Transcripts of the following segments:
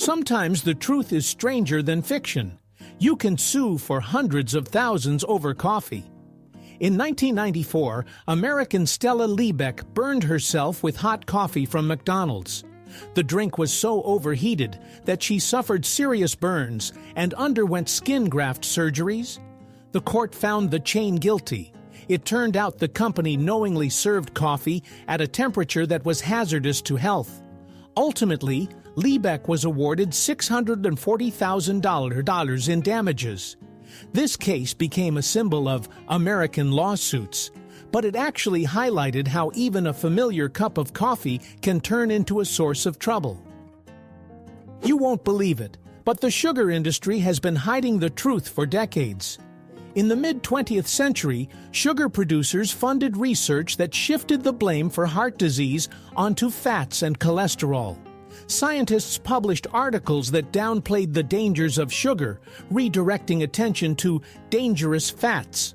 Sometimes the truth is stranger than fiction. You can sue for hundreds of thousands over coffee. In 1994, American Stella Liebeck burned herself with hot coffee from McDonald's. The drink was so overheated that she suffered serious burns and underwent skin graft surgeries. The court found the chain guilty. It turned out the company knowingly served coffee at a temperature that was hazardous to health. Ultimately, Liebeck was awarded $640,000 in damages. This case became a symbol of American lawsuits, but it actually highlighted how even a familiar cup of coffee can turn into a source of trouble. You won't believe it, but the sugar industry has been hiding the truth for decades. In the mid-20th century, sugar producers funded research that shifted the blame for heart disease onto fats and cholesterol. Scientists published articles that downplayed the dangers of sugar, redirecting attention to dangerous fats.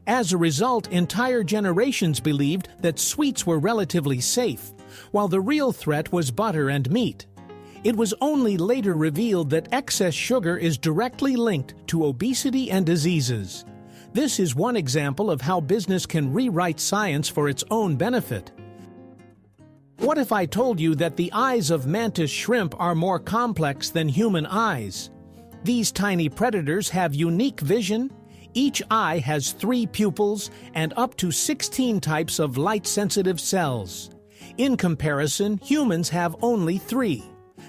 As a result, entire generations believed that sweets were relatively safe, while the real threat was butter and meat. It was only later revealed that excess sugar is directly linked to obesity and diseases. This is one example of how business can rewrite science for its own benefit. What if I told you that the eyes of mantis shrimp are more complex than human eyes? These tiny predators have unique vision. Each eye has 3 pupils and up to 16 types of light-sensitive cells. In comparison, humans have only 3.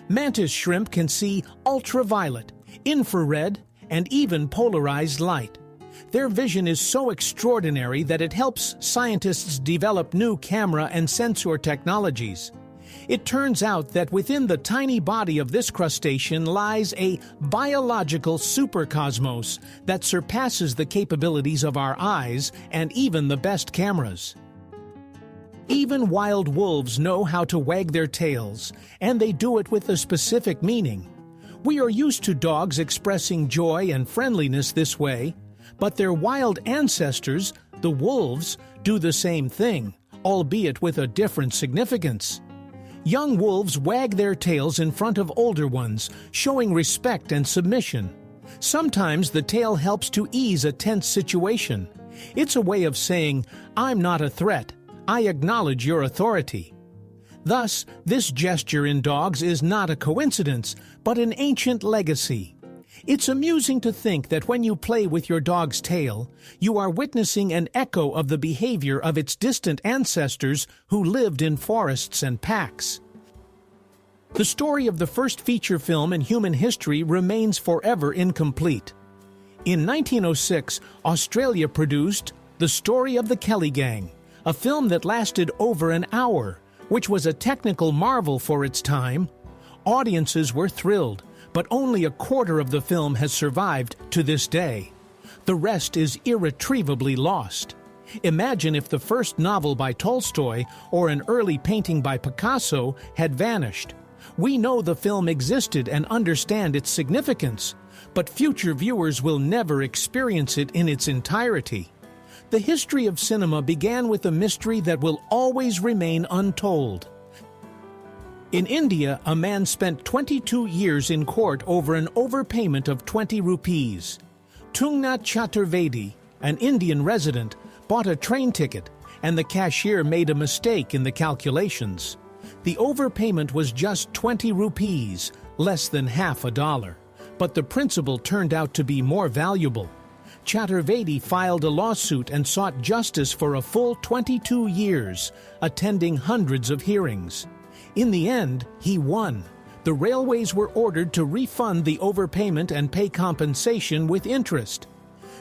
Mantis shrimp can see ultraviolet, infrared, and even polarized light. Their vision is so extraordinary that it helps scientists develop new camera and sensor technologies. It turns out that within the tiny body of this crustacean lies a biological supercosmos that surpasses the capabilities of our eyes and even the best cameras. Even wild wolves know how to wag their tails, and they do it with a specific meaning. We are used to dogs expressing joy and friendliness this way, but their wild ancestors, the wolves, do the same thing, albeit with a different significance. Young wolves wag their tails in front of older ones, showing respect and submission. Sometimes the tail helps to ease a tense situation. It's a way of saying, "I'm not a threat. I acknowledge your authority." Thus, this gesture in dogs is not a coincidence, but an ancient legacy. It's amusing to think that when you play with your dog's tail, you are witnessing an echo of the behavior of its distant ancestors who lived in forests and packs. The story of the first feature film in human history remains forever incomplete. In 1906, Australia produced The Story of the Kelly Gang, a film that lasted over an hour, which was a technical marvel for its time. Audiences were thrilled, but only a quarter of the film has survived to this day. The rest is irretrievably lost. Imagine if the first novel by Tolstoy or an early painting by Picasso had vanished. We know the film existed and understand its significance, but future viewers will never experience it in its entirety. The history of cinema began with a mystery that will always remain untold. In India, a man spent 22 years in court over an overpayment of 20 rupees. Tungnath Chaturvedi, an Indian resident, bought a train ticket, and the cashier made a mistake in the calculations. The overpayment was just 20 rupees, less than half a dollar, but the principle turned out to be more valuable. Chaturvedi filed a lawsuit and sought justice for a full 22 years, attending hundreds of hearings. In the end, he won. The railways were ordered to refund the overpayment and pay compensation with interest.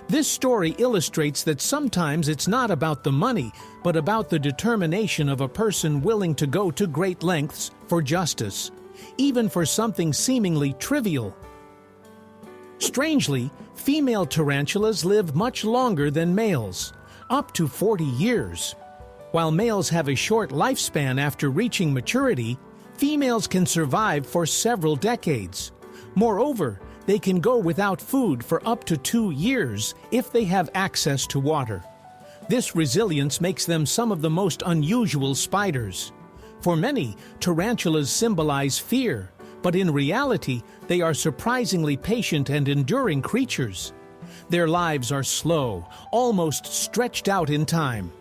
This story illustrates that sometimes it's not about the money, but about the determination of a person willing to go to great lengths for justice, even for something seemingly trivial. Strangely, female tarantulas live much longer than males, up to 40 years. While males have a short lifespan after reaching maturity, females can survive for several decades. Moreover, they can go without food for up to 2 years if they have access to water. This resilience makes them some of the most unusual spiders. For many, tarantulas symbolize fear, But in reality, they are surprisingly patient and enduring creatures. Their lives are slow, almost stretched out in time.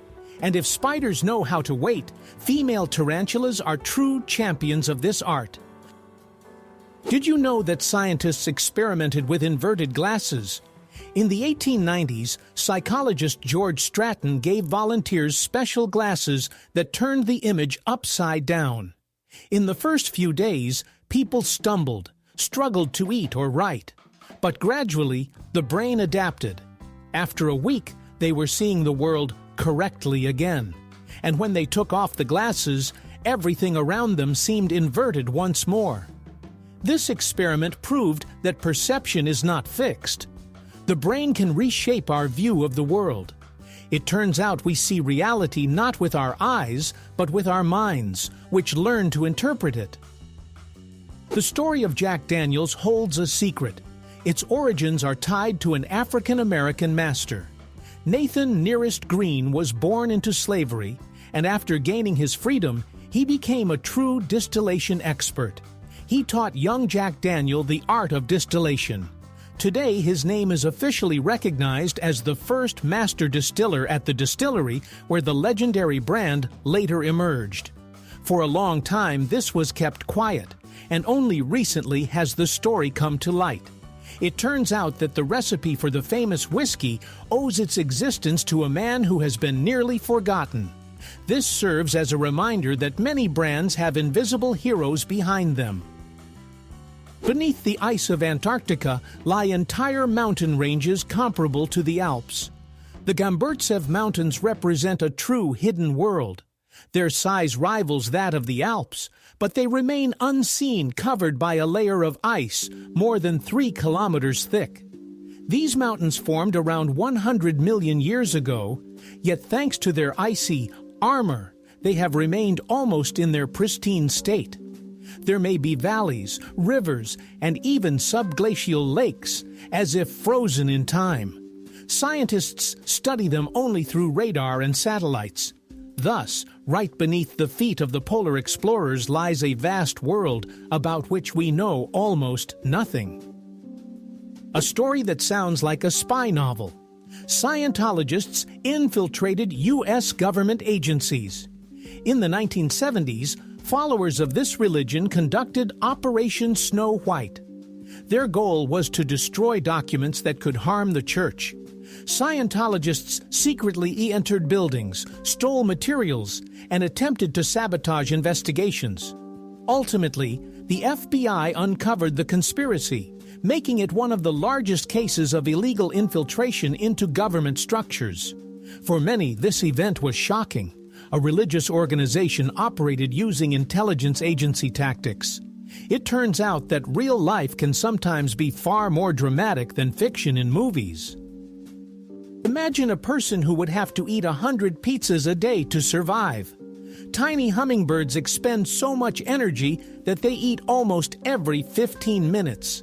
And if spiders know how to wait, female tarantulas are true champions of this art. Did you know that scientists experimented with inverted glasses? In the 1890s, psychologist George Stratton gave volunteers special glasses that turned the image upside down. In the first few days, people stumbled, struggled to eat or write. But gradually, the brain adapted. After a week, they were seeing the world correctly again. And when they took off the glasses, everything around them seemed inverted once more. This experiment proved that perception is not fixed. The brain can reshape our view of the world. It turns out we see reality not with our eyes, but with our minds, which learn to interpret it. The story of Jack Daniels holds a secret. Its origins are tied to an African-American master. Nathan Nearest Green was born into slavery, and after gaining his freedom, he became a true distillation expert. He taught young Jack Daniel the art of distillation. Today, his name is officially recognized as the first master distiller at the distillery where the legendary brand later emerged. For a long time, this was kept quiet, and only recently has the story come to light. It turns out that the recipe for the famous whiskey owes its existence to a man who has been nearly forgotten. This serves as a reminder that many brands have invisible heroes behind them. Beneath the ice of Antarctica lie entire mountain ranges comparable to the Alps. The Gamburtsev Mountains represent a true hidden world. Their size rivals that of the Alps, but they remain unseen, covered by a layer of ice more than 3 kilometers thick. These mountains formed around 100 million years ago, yet thanks to their icy armor, they have remained almost in their pristine state. There may be valleys, rivers, and even subglacial lakes, as if frozen in time. Scientists study them only through radar and satellites. Thus, right beneath the feet of the polar explorers lies a vast world about which we know almost nothing. A story that sounds like a spy novel. Scientologists infiltrated U.S. government agencies. In the 1970s, followers of this religion conducted Operation Snow White. Their goal was to destroy documents that could harm the church. Scientologists secretly entered buildings, stole materials, and attempted to sabotage investigations. Ultimately, the FBI uncovered the conspiracy, making it one of the largest cases of illegal infiltration into government structures. For many, this event was shocking. A religious organization operated using intelligence agency tactics. It turns out that real life can sometimes be far more dramatic than fiction in movies. Imagine a person who would have to eat 100 pizzas a day to survive. Tiny hummingbirds expend so much energy that they eat almost every 15 minutes.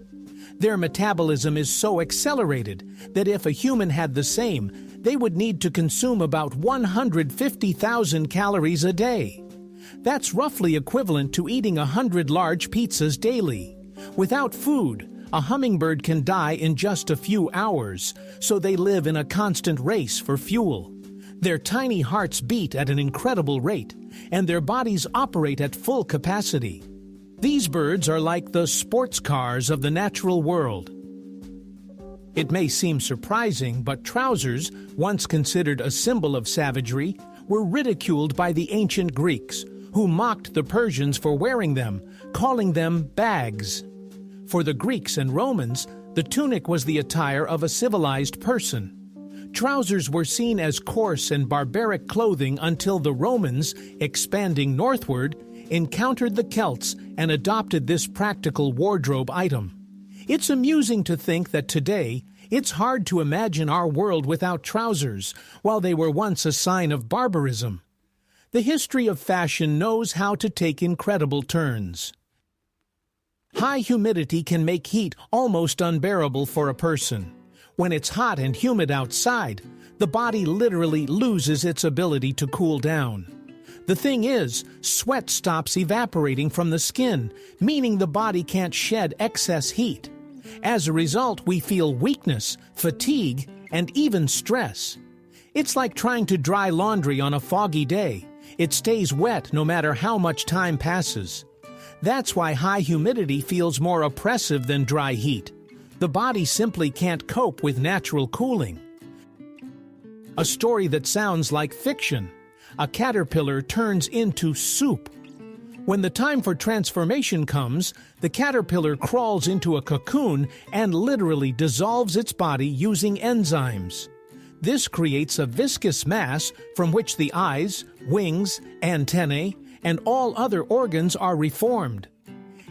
Their metabolism is so accelerated that if a human had the same, they would need to consume about 150,000 calories a day. That's roughly equivalent to eating 100 large pizzas daily. Without food, a hummingbird can die in just a few hours, so they live in a constant race for fuel. Their tiny hearts beat at an incredible rate, and their bodies operate at full capacity. These birds are like the sports cars of the natural world. It may seem surprising, but trousers, once considered a symbol of savagery, were ridiculed by the ancient Greeks, who mocked the Persians for wearing them, calling them bags. For the Greeks and Romans, the tunic was the attire of a civilized person. Trousers were seen as coarse and barbaric clothing until the Romans, expanding northward, encountered the Celts and adopted this practical wardrobe item. It's amusing to think that today, it's hard to imagine our world without trousers, while they were once a sign of barbarism. The history of fashion knows how to take incredible turns. High humidity can make heat almost unbearable for a person. When it's hot and humid outside, the body literally loses its ability to cool down. The thing is, sweat stops evaporating from the skin, meaning the body can't shed excess heat. As a result, we feel weakness, fatigue, and even stress. It's like trying to dry laundry on a foggy day. It stays wet no matter how much time passes. That's why high humidity feels more oppressive than dry heat. The body simply can't cope with natural cooling. A story that sounds like fiction. A caterpillar turns into soup. When the time for transformation comes, the caterpillar crawls into a cocoon and literally dissolves its body using enzymes. This creates a viscous mass from which the eyes, wings, antennae, and all other organs are reformed.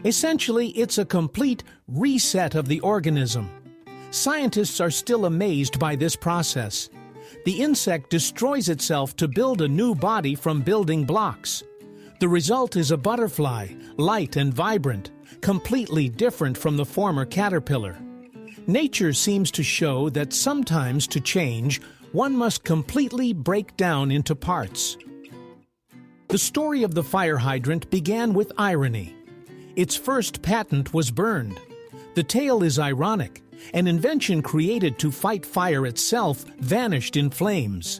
Essentially, it's a complete reset of the organism. Scientists are still amazed by this process. The insect destroys itself to build a new body from building blocks. The result is a butterfly, light and vibrant, completely different from the former caterpillar. Nature seems to show that sometimes to change, one must completely break down into parts. The story of the fire hydrant began with irony. Its first patent was burned. The tale is ironic. An invention created to fight fire itself vanished in flames.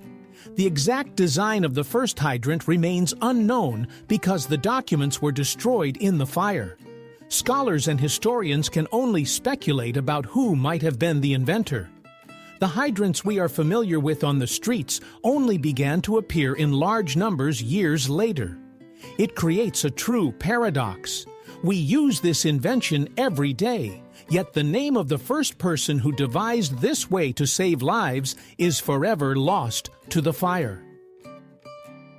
The exact design of the first hydrant remains unknown because the documents were destroyed in the fire. Scholars and historians can only speculate about who might have been the inventor. The hydrants we are familiar with on the streets only began to appear in large numbers years later. It creates a true paradox. We use this invention every day, yet the name of the first person who devised this way to save lives is forever lost to the fire.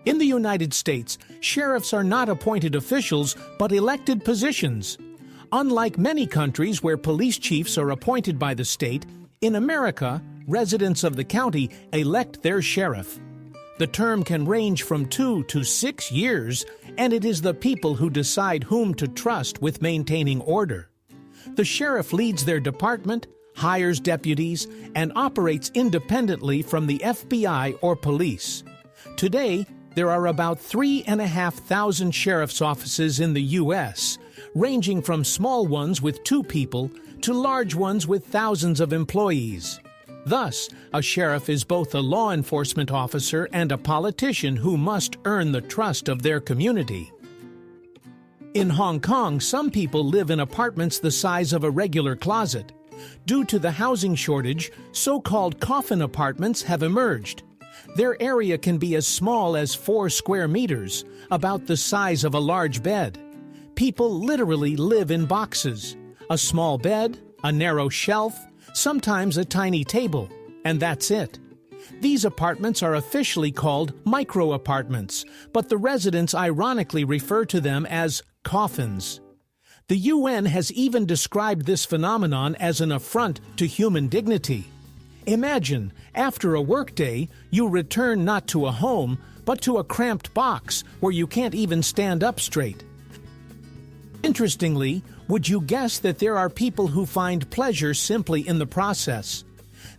In the United States, sheriffs are not appointed officials but elected positions. Unlike many countries where police chiefs are appointed by the state, in America, residents of the county elect their sheriff. The term can range from 2 to 6 years, and it is the people who decide whom to trust with maintaining order. The sheriff leads their department, hires deputies, and operates independently from the FBI or police. Today, there are about 3,500 sheriff's offices in the U.S., ranging from small ones with 2 people to large ones with thousands of employees. Thus, a sheriff is both a law enforcement officer and a politician who must earn the trust of their community. In Hong Kong, some people live in apartments the size of a regular closet. Due to the housing shortage, so-called coffin apartments have emerged. Their area can be as small as 4 square meters, about the size of a large bed. People literally live in boxes. A small bed, a narrow shelf, sometimes a tiny table, and that's it. These apartments are officially called micro-apartments, but the residents ironically refer to them as coffins. The UN has even described this phenomenon as an affront to human dignity. Imagine, after a workday, you return not to a home, but to a cramped box where you can't even stand up straight. Interestingly, would you guess that there are people who find pleasure simply in the process?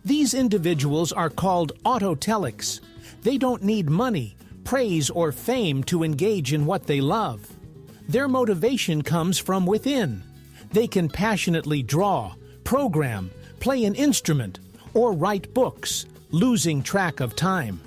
These individuals are called autotelics. They don't need money, praise, or fame to engage in what they love. Their motivation comes from within. They can passionately draw, program, play an instrument, or write books, losing track of time.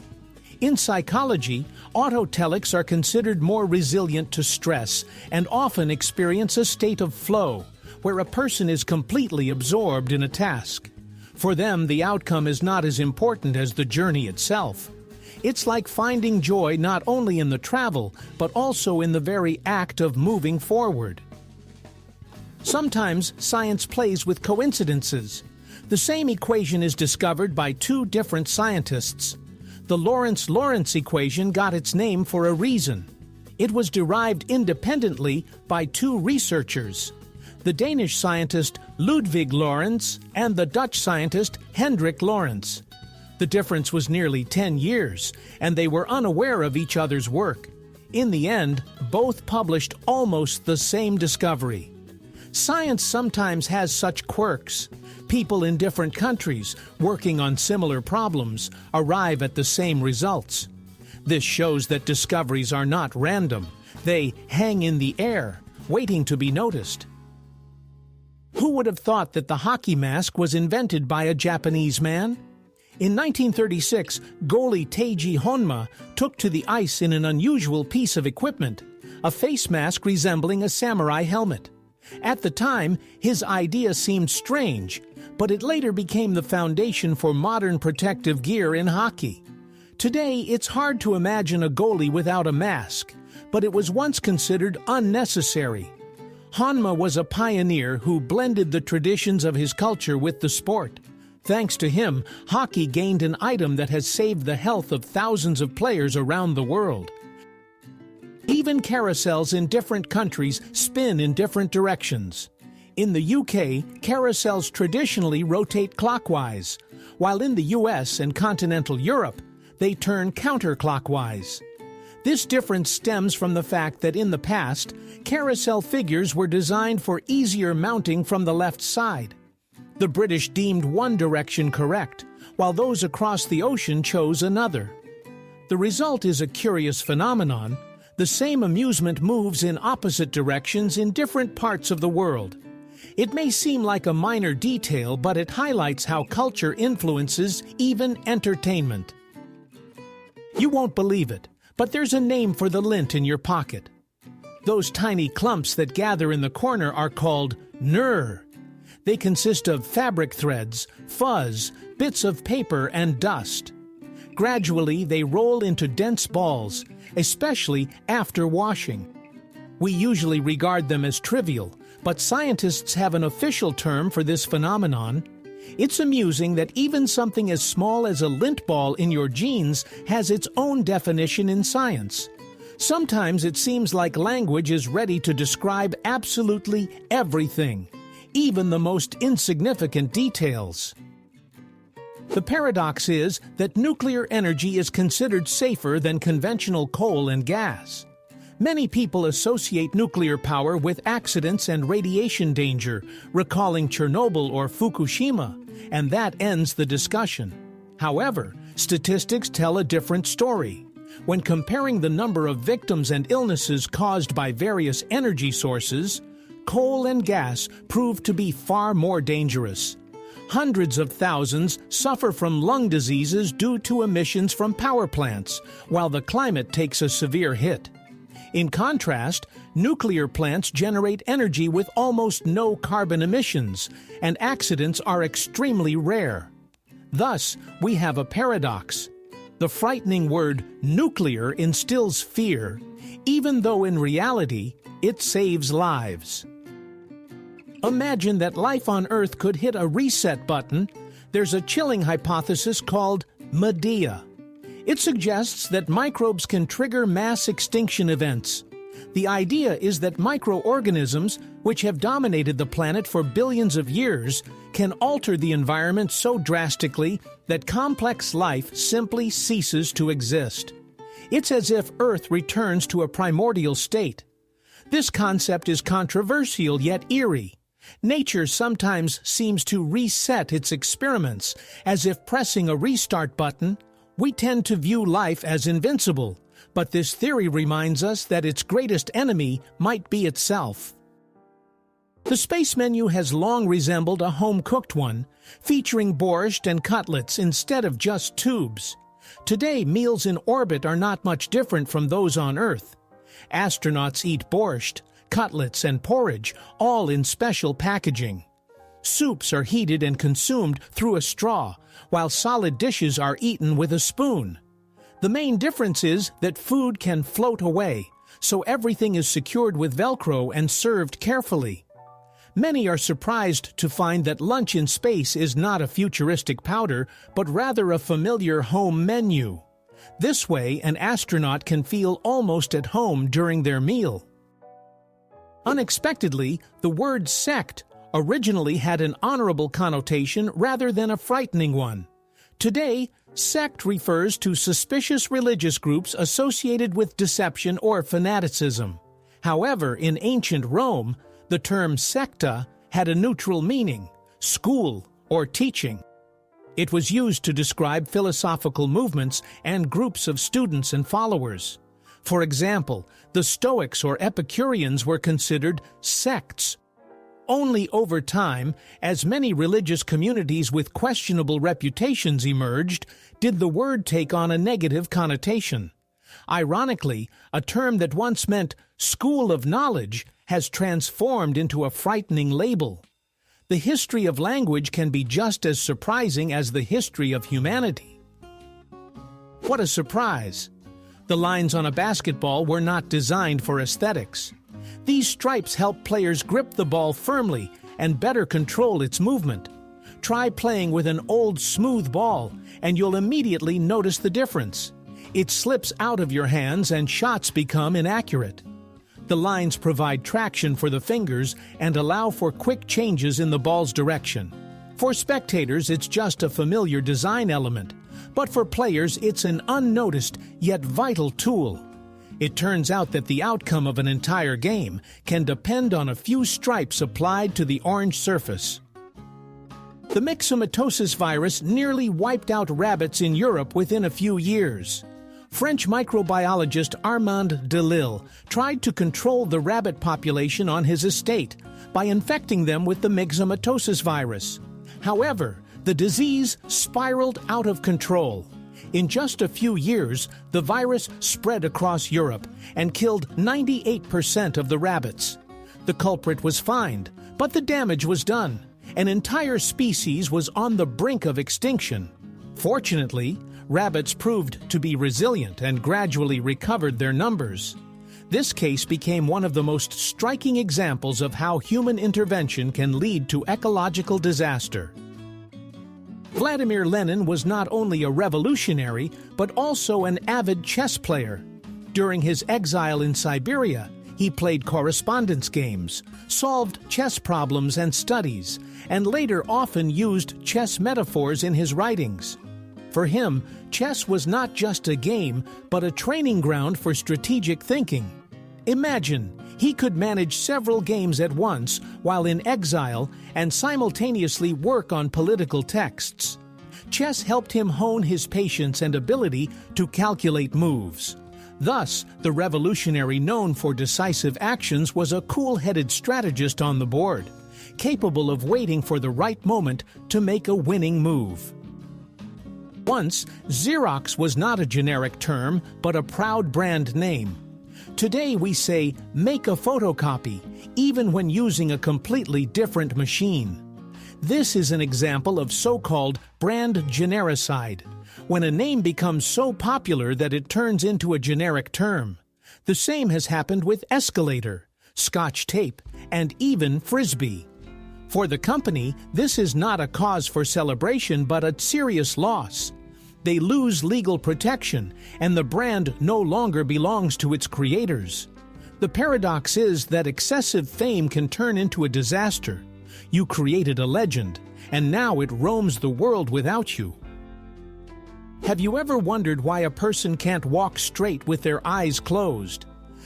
In psychology, autotelics are considered more resilient to stress and often experience a state of flow, where a person is completely absorbed in a task. For them, the outcome is not as important as the journey itself. It's like finding joy not only in the travel, but also in the very act of moving forward. Sometimes science plays with coincidences. The same equation is discovered by 2 different scientists. The Lorentz-Lawrence equation got its name for a reason. It was derived independently by 2 researchers, the Danish scientist Ludwig Lorentz and the Dutch scientist Hendrik Lorentz. The difference was nearly 10 years, and they were unaware of each other's work. In the end, both published almost the same discovery. Science sometimes has such quirks. People in different countries, working on similar problems, arrive at the same results. This shows that discoveries are not random. They hang in the air, waiting to be noticed. Who would have thought that the hockey mask was invented by a Japanese man? In 1936, goalie Teiji Honma took to the ice in an unusual piece of equipment, a face mask resembling a samurai helmet. At the time, his idea seemed strange, but it later became the foundation for modern protective gear in hockey. Today, it's hard to imagine a goalie without a mask, but it was once considered unnecessary. Honma was a pioneer who blended the traditions of his culture with the sport. Thanks to him, hockey gained an item that has saved the health of thousands of players around the world. Even carousels in different countries spin in different directions. In the UK, carousels traditionally rotate clockwise, while in the US and continental Europe, they turn counterclockwise. This difference stems from the fact that in the past, carousel figures were designed for easier mounting from the left side. The British deemed one direction correct, while those across the ocean chose another. The result is a curious phenomenon. The same amusement moves in opposite directions in different parts of the world. It may seem like a minor detail, but it highlights how culture influences even entertainment. You won't believe it, but there's a name for the lint in your pocket. Those tiny clumps that gather in the corner are called knurr. They consist of fabric threads, fuzz, bits of paper, and dust. Gradually, they roll into dense balls, especially after washing. We usually regard them as trivial, but scientists have an official term for this phenomenon. It's amusing that even something as small as a lint ball in your jeans has its own definition in science. Sometimes it seems like language is ready to describe absolutely everything, even the most insignificant details. The paradox is that nuclear energy is considered safer than conventional coal and gas. Many people associate nuclear power with accidents and radiation danger, recalling Chernobyl or Fukushima, and that ends the discussion. However, statistics tell a different story. When comparing the number of victims and illnesses caused by various energy sources, coal and gas prove to be far more dangerous. Hundreds of thousands suffer from lung diseases due to emissions from power plants, while the climate takes a severe hit. In contrast, nuclear plants generate energy with almost no carbon emissions, and accidents are extremely rare. Thus, we have a paradox. The frightening word nuclear instills fear, even though in reality, it saves lives. Imagine that life on Earth could hit a reset button. There's a chilling hypothesis called Medea. It suggests that microbes can trigger mass extinction events. The idea is that microorganisms, which have dominated the planet for billions of years, can alter the environment so drastically that complex life simply ceases to exist. It's as if Earth returns to a primordial state. This concept is controversial yet eerie. Nature sometimes seems to reset its experiments, as if pressing a restart button. We tend to view life as invincible, but this theory reminds us that its greatest enemy might be itself. The space menu has long resembled a home-cooked one, featuring borscht and cutlets instead of just tubes. Today, meals in orbit are not much different from those on Earth. Astronauts eat borscht, cutlets, and porridge, all in special packaging. Soups are heated and consumed through a straw, while solid dishes are eaten with a spoon. The main difference is that food can float away, so everything is secured with Velcro and served carefully. Many are surprised to find that lunch in space is not a futuristic powder, but rather a familiar home menu. This way, an astronaut can feel almost at home during their meal. Unexpectedly, the word sect originally had an honorable connotation rather than a frightening one. Today, sect refers to suspicious religious groups associated with deception or fanaticism. However, in ancient Rome, the term secta had a neutral meaning, school or teaching. It was used to describe philosophical movements and groups of students and followers. For example, the Stoics or Epicureans were considered sects. Only over time, as many religious communities with questionable reputations emerged, did the word take on a negative connotation. Ironically, a term that once meant school of knowledge has transformed into a frightening label. The history of language can be just as surprising as the history of humanity. What a surprise! The lines on a basketball were not designed for aesthetics. These stripes help players grip the ball firmly and better control its movement. Try playing with an old smooth ball, and you'll immediately notice the difference. It slips out of your hands and shots become inaccurate. The lines provide traction for the fingers and allow for quick changes in the ball's direction. For spectators, it's just a familiar design element, but for players, it's an unnoticed yet vital tool. It turns out that the outcome of an entire game can depend on a few stripes applied to the orange surface. The myxomatosis virus nearly wiped out rabbits in Europe within a few years. French microbiologist Armand Delille tried to control the rabbit population on his estate by infecting them with the myxomatosis virus. However, the disease spiraled out of control. In just a few years, the virus spread across Europe and killed 98% of the rabbits. The culprit was fined, but the damage was done. An entire species was on the brink of extinction. Fortunately, rabbits proved to be resilient and gradually recovered their numbers. This case became one of the most striking examples of how human intervention can lead to ecological disaster. Vladimir Lenin was not only a revolutionary, but also an avid chess player. During his exile in Siberia, he played correspondence games, solved chess problems and studies, and later often used chess metaphors in his writings. For him, chess was not just a game, but a training ground for strategic thinking. Imagine, he could manage several games at once while in exile and simultaneously work on political texts. Chess helped him hone his patience and ability to calculate moves. Thus, the revolutionary known for decisive actions was a cool-headed strategist on the board, capable of waiting for the right moment to make a winning move. Once, Xerox was not a generic term, but a proud brand name. Today we say, make a photocopy, even when using a completely different machine. This is an example of so-called brand genericide, when a name becomes so popular that it turns into a generic term. The same has happened with escalator, Scotch tape, and even Frisbee. For the company, this is not a cause for celebration but a serious loss. They lose legal protection, and the brand no longer belongs to its creators. The paradox is that excessive fame can turn into a disaster. You created a legend, and now it roams the world without you. Have you ever wondered why a person can't walk straight with their eyes closed?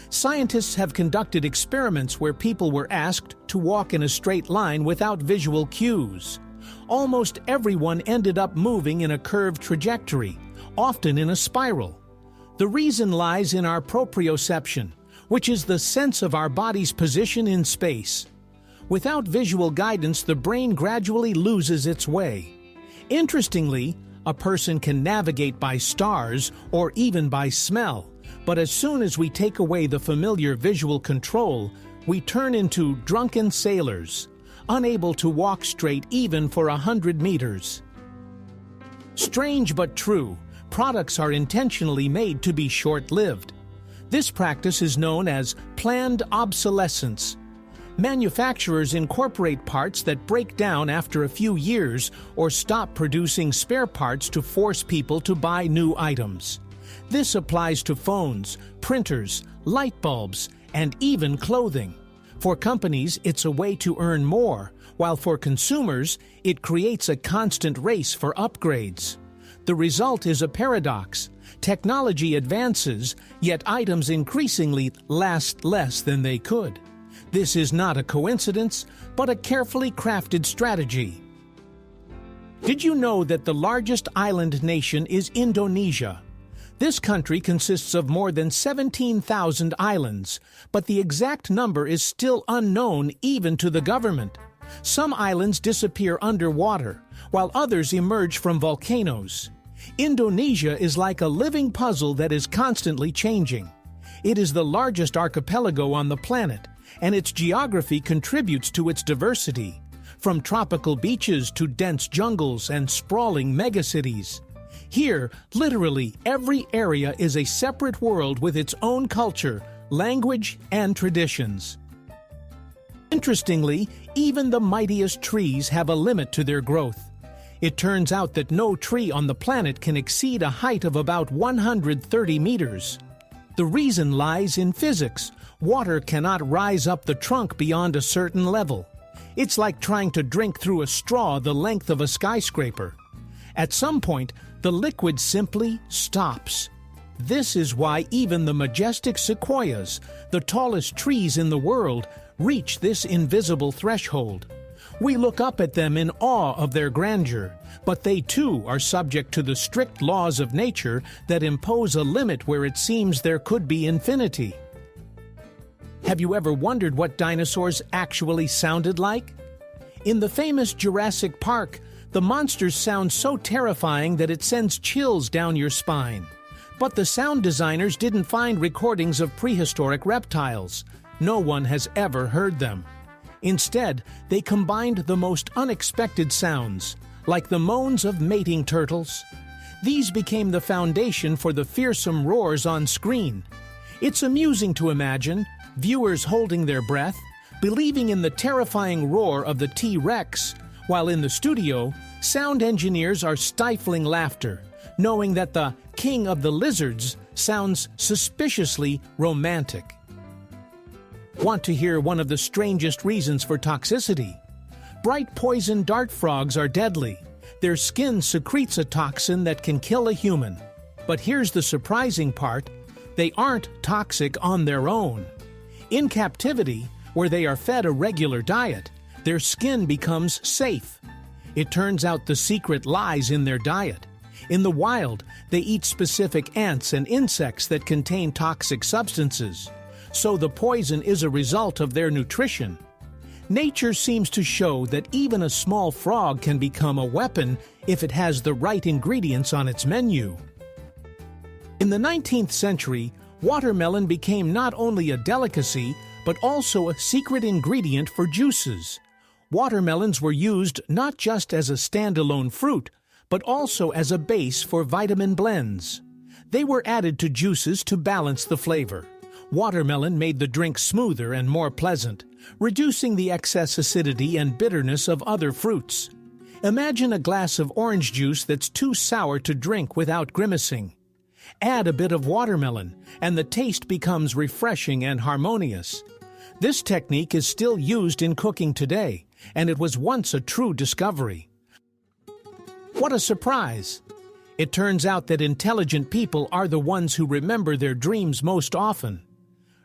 Scientists have conducted experiments where people were asked to walk in a straight line without visual cues. Almost everyone ended up moving in a curved trajectory, often in a spiral. The reason lies in our proprioception, which is the sense of our body's position in space. Without visual guidance, the brain gradually loses its way. Interestingly, a person can navigate by stars or even by smell, but as soon as we take away the familiar visual control, we turn into drunken sailors, unable to walk straight even for 100 meters. Strange but true, products are intentionally made to be short-lived. This practice is known as planned obsolescence. Manufacturers incorporate parts that break down after a few years or stop producing spare parts to force people to buy new items. This applies to phones, printers, light bulbs, and even clothing. For companies, it's a way to earn more, while for consumers, it creates a constant race for upgrades. The result is a paradox. Technology advances, yet items increasingly last less than they could. This is not a coincidence, but a carefully crafted strategy. Did you know that the largest island nation is Indonesia? This country consists of more than 17,000 islands, but the exact number is still unknown even to the government. Some islands disappear underwater, while others emerge from volcanoes. Indonesia is like a living puzzle that is constantly changing. It is the largest archipelago on the planet, and its geography contributes to its diversity, from tropical beaches to dense jungles and sprawling megacities. Here, literally every area is a separate world with its own culture, language, and traditions. Interestingly, even the mightiest trees have a limit to their growth. It turns out that no tree on the planet can exceed a height of about 130 meters. The reason lies in physics. Water cannot rise up the trunk beyond a certain level. It's like trying to drink through a straw the length of a skyscraper. At some point, the liquid simply stops. This is why even the majestic sequoias, the tallest trees in the world, reach this invisible threshold. We look up at them in awe of their grandeur, but they too are subject to the strict laws of nature that impose a limit where it seems there could be infinity. Have you ever wondered what dinosaurs actually sounded like? In the famous Jurassic Park, the monsters sound so terrifying that it sends chills down your spine. But the sound designers didn't find recordings of prehistoric reptiles. No one has ever heard them. Instead, they combined the most unexpected sounds, like the moans of mating turtles. These became the foundation for the fearsome roars on screen. It's amusing to imagine viewers holding their breath, believing in the terrifying roar of the T-Rex, while in the studio, sound engineers are stifling laughter, knowing that the king of the lizards sounds suspiciously romantic. Want to hear one of the strangest reasons for toxicity? Bright poison dart frogs are deadly. Their skin secretes a toxin that can kill a human. But here's the surprising part: they aren't toxic on their own. In captivity, where they are fed a regular diet, their skin becomes safe. It turns out the secret lies in their diet. In the wild, they eat specific ants and insects that contain toxic substances. So the poison is a result of their nutrition. Nature seems to show that even a small frog can become a weapon if it has the right ingredients on its menu. In the 19th century, watermelon became not only a delicacy, but also a secret ingredient for juices. Watermelons were used not just as a standalone fruit, but also as a base for vitamin blends. They were added to juices to balance the flavor. Watermelon made the drink smoother and more pleasant, reducing the excess acidity and bitterness of other fruits. Imagine a glass of orange juice that's too sour to drink without grimacing. Add a bit of watermelon, and the taste becomes refreshing and harmonious. This technique is still used in cooking today, and it was once a true discovery. What a surprise! It turns out that intelligent people are the ones who remember their dreams most often.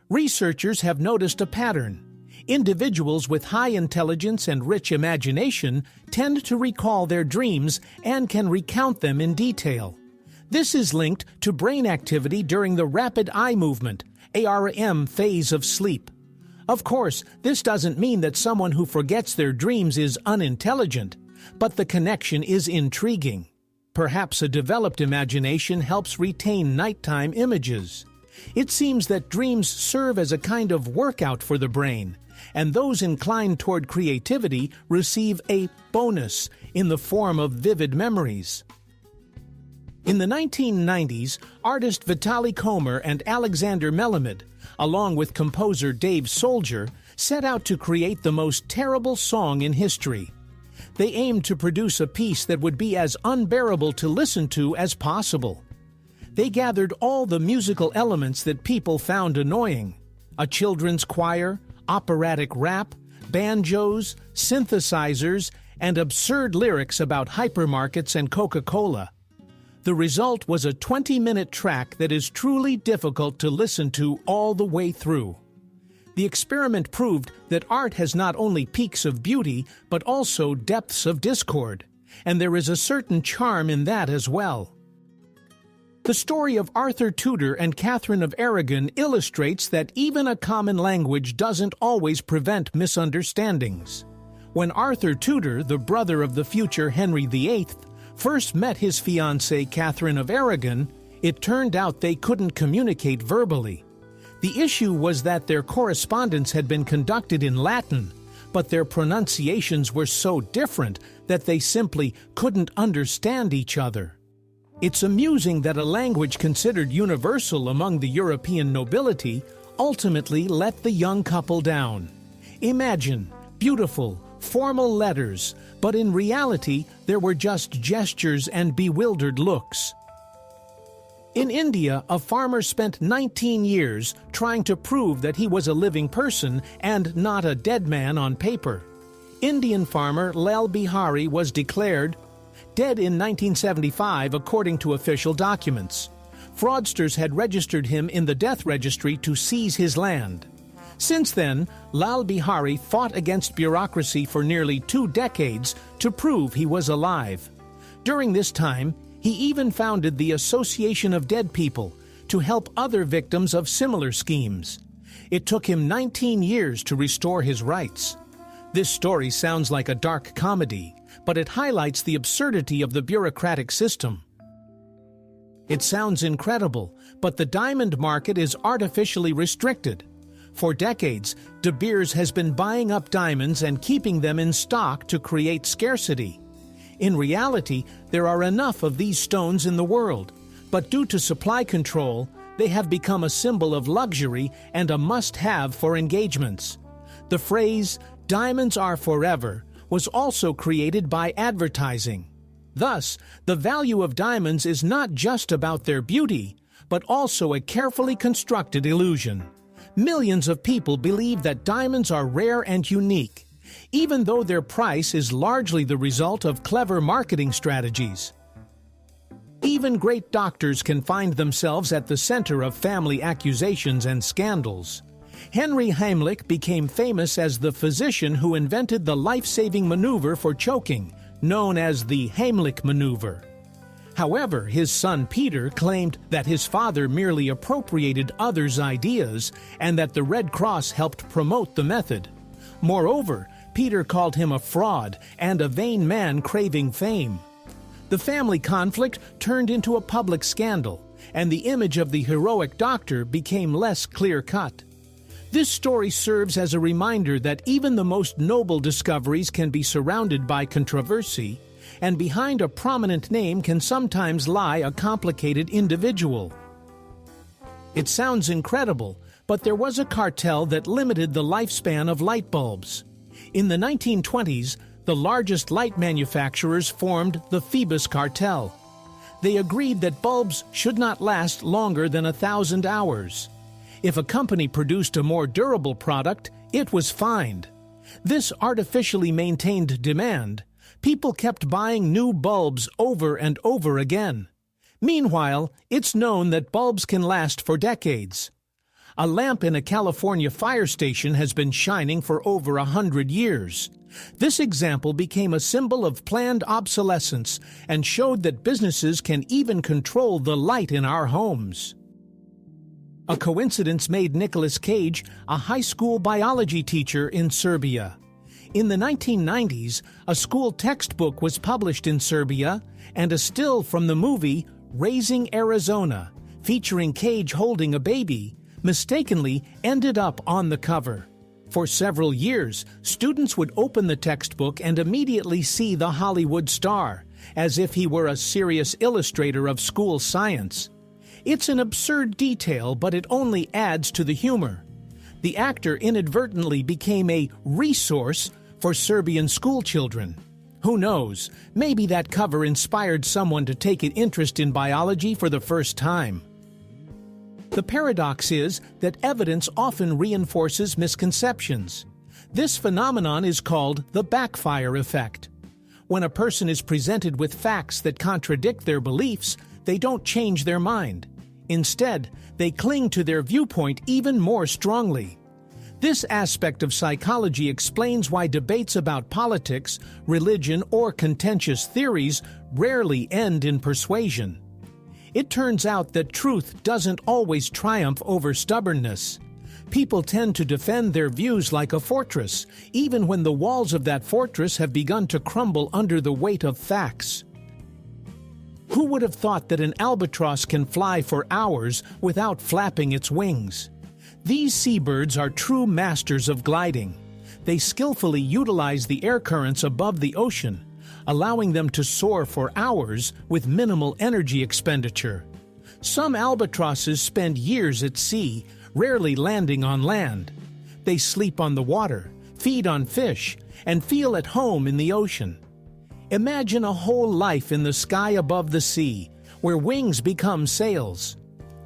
Researchers have noticed a pattern. Individuals with high intelligence and rich imagination tend to recall their dreams and can recount them in detail. This is linked to brain activity during the rapid eye movement, REM phase of sleep. Of course, this doesn't mean that someone who forgets their dreams is unintelligent, but the connection is intriguing. Perhaps a developed imagination helps retain nighttime images. It seems that dreams serve as a kind of workout for the brain, and those inclined toward creativity receive a bonus in the form of vivid memories. In the 1990s, artist Vitaly Komer and Alexander Melamed, along with composer Dave Soldier, set out to create the most terrible song in history. They aimed to produce a piece that would be as unbearable to listen to as possible. They gathered all the musical elements that people found annoying: a children's choir, operatic rap, banjos, synthesizers, and absurd lyrics about hypermarkets and Coca-Cola. The result was a 20-minute track that is truly difficult to listen to all the way through. The experiment proved that art has not only peaks of beauty, but also depths of discord, and there is a certain charm in that as well. The story of Arthur Tudor and Catherine of Aragon illustrates that even a common language doesn't always prevent misunderstandings. When Arthur Tudor, the brother of the future Henry VIII, first met his fiancée Catherine of Aragon, it turned out they couldn't communicate verbally. The issue was that their correspondence had been conducted in Latin, but their pronunciations were so different that they simply couldn't understand each other. It's amusing that a language considered universal among the European nobility ultimately let the young couple down. Imagine beautiful, formal letters, but in reality there were just gestures and bewildered looks. In India, a farmer spent 19 years trying to prove that he was a living person and not a dead man on paper. Indian farmer Lal Bihari was declared dead in 1975 according to official documents. Fraudsters had registered him in the death registry to seize his land. Since then, Lal Bihari fought against bureaucracy for nearly 2 decades to prove he was alive. During this time, he even founded the Association of Dead People to help other victims of similar schemes. It took him 19 years to restore his rights. This story sounds like a dark comedy, but it highlights the absurdity of the bureaucratic system. It sounds incredible, but the diamond market is artificially restricted. For decades, De Beers has been buying up diamonds and keeping them in stock to create scarcity. In reality, there are enough of these stones in the world, but due to supply control, they have become a symbol of luxury and a must-have for engagements. The phrase, "diamonds are forever," was also created by advertising. Thus, the value of diamonds is not just about their beauty, but also a carefully constructed illusion. Millions of people believe that diamonds are rare and unique, even though their price is largely the result of clever marketing strategies. Even great doctors can find themselves at the center of family accusations and scandals. Henry Heimlich became famous as the physician who invented the life-saving maneuver for choking, known as the Heimlich maneuver. However, his son Peter claimed that his father merely appropriated others' ideas and that the Red Cross helped promote the method. Moreover, Peter called him a fraud and a vain man craving fame. The family conflict turned into a public scandal, and the image of the heroic doctor became less clear-cut. This story serves as a reminder that even the most noble discoveries can be surrounded by controversy, and behind a prominent name can sometimes lie a complicated individual. It sounds incredible, but there was a cartel that limited the lifespan of light bulbs. In the 1920s, the largest light manufacturers formed the Phoebus Cartel. They agreed that bulbs should not last longer than 1,000 hours. If a company produced a more durable product, it was fined. This artificially maintained demand. People kept buying new bulbs over and over again. Meanwhile, it's known that bulbs can last for decades. A lamp in a California fire station has been shining for over 100 years. This example became a symbol of planned obsolescence and showed that businesses can even control the light in our homes. A coincidence made Nicolas Cage a high school biology teacher in Serbia. In the 1990s, a school textbook was published in Serbia, and a still from the movie Raising Arizona, featuring Cage holding a baby, mistakenly ended up on the cover. For several years, students would open the textbook and immediately see the Hollywood star, as if he were a serious illustrator of school science. It's an absurd detail, but it only adds to the humor. The actor inadvertently became a resource for Serbian schoolchildren. Who knows, maybe that cover inspired someone to take an interest in biology for the first time. The paradox is that evidence often reinforces misconceptions. This phenomenon is called the backfire effect. When a person is presented with facts that contradict their beliefs, they don't change their mind. Instead, they cling to their viewpoint even more strongly. This aspect of psychology explains why debates about politics, religion, or contentious theories rarely end in persuasion. It turns out that truth doesn't always triumph over stubbornness. People tend to defend their views like a fortress, even when the walls of that fortress have begun to crumble under the weight of facts. Who would have thought that an albatross can fly for hours without flapping its wings? These seabirds are true masters of gliding. They skillfully utilize the air currents above the ocean, allowing them to soar for hours with minimal energy expenditure. Some albatrosses spend years at sea, rarely landing on land. They sleep on the water, feed on fish, and feel at home in the ocean. Imagine a whole life in the sky above the sea, where wings become sails.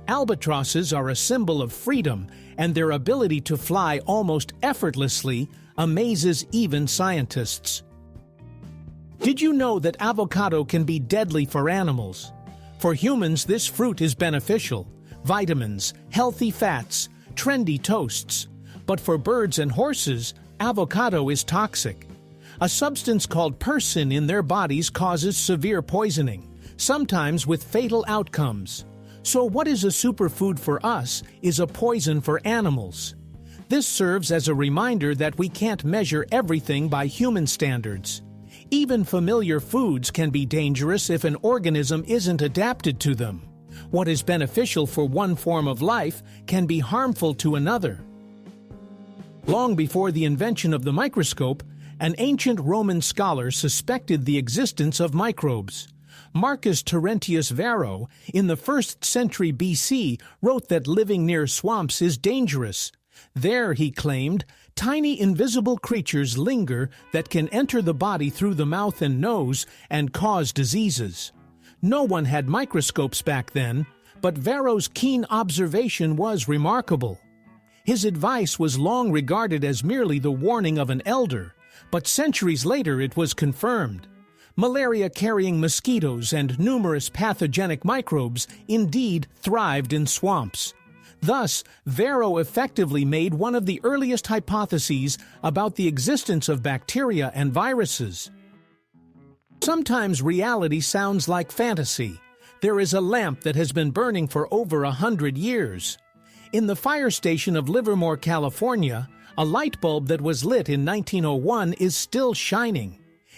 Albatrosses are a symbol of freedom, and their ability to fly almost effortlessly amazes even scientists. Did you know that avocado can be deadly for animals? For humans, this fruit is beneficial. Vitamins, healthy fats, trendy toasts. But for birds and horses, avocado is toxic. A substance called persin in their bodies causes severe poisoning, sometimes with fatal outcomes. So what is a superfood for us is a poison for animals. This serves as a reminder that we can't measure everything by human standards. Even familiar foods can be dangerous if an organism isn't adapted to them. What is beneficial for one form of life can be harmful to another. Long before the invention of the microscope, an ancient Roman scholar suspected the existence of microbes. Marcus Terentius Varro, in the 1st century BC, wrote that living near swamps is dangerous. There, he claimed, tiny invisible creatures linger that can enter the body through the mouth and nose and cause diseases. No one had microscopes back then, but Varro's keen observation was remarkable. His advice was long regarded as merely the warning of an elder, but centuries later it was confirmed. Malaria-carrying mosquitoes and numerous pathogenic microbes indeed thrived in swamps. Thus, Varro effectively made one of the earliest hypotheses about the existence of bacteria and viruses. Sometimes reality sounds like fantasy. There is a lamp that has been burning for over 100 years. In the fire station of Livermore, California, a light bulb that was lit in 1901 is still shining.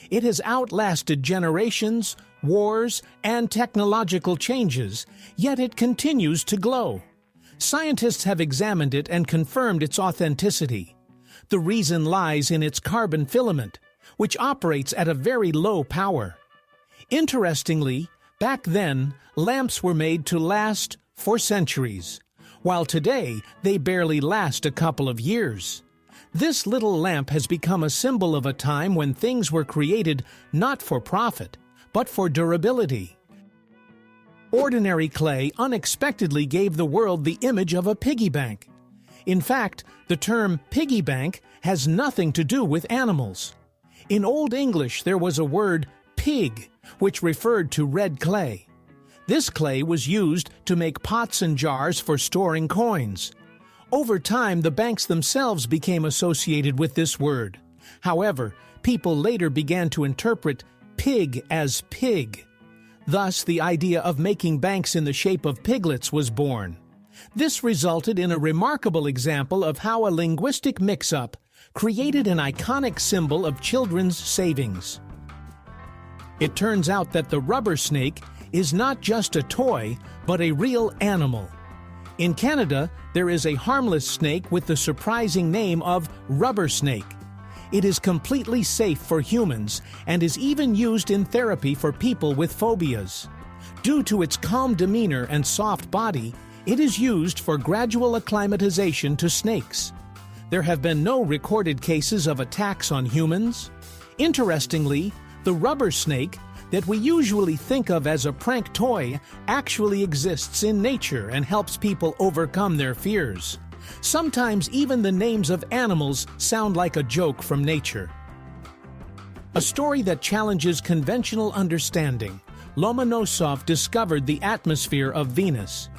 It has outlasted generations, wars, and technological changes, yet it continues to glow. Scientists have examined it and confirmed its authenticity. The reason lies in its carbon filament, which operates at a very low power. Interestingly, back then, lamps were made to last for centuries, while today they barely last a couple of years. This little lamp has become a symbol of a time when things were created not for profit, but for durability. Ordinary clay unexpectedly gave the world the image of a piggy bank. In fact, the term piggy bank has nothing to do with animals. In Old English, there was a word pig, which referred to red clay. This clay was used to make pots and jars for storing coins. Over time, the banks themselves became associated with this word. However, people later began to interpret pig as pig. Thus, the idea of making banks in the shape of piglets was born. This resulted in a remarkable example of how a linguistic mix-up created an iconic symbol of children's savings. It turns out that the rubber snake is not just a toy, but a real animal. In Canada, there is a harmless snake with the surprising name of rubber snake. It is completely safe for humans and is even used in therapy for people with phobias. Due to its calm demeanor and soft body, it is used for gradual acclimatization to snakes. There have been no recorded cases of attacks on humans. Interestingly, the rubber snake, that we usually think of as a prank toy, actually exists in nature and helps people overcome their fears. Sometimes even the names of animals sound like a joke from nature. A story that challenges conventional understanding. Lomonosov discovered the atmosphere of Venus.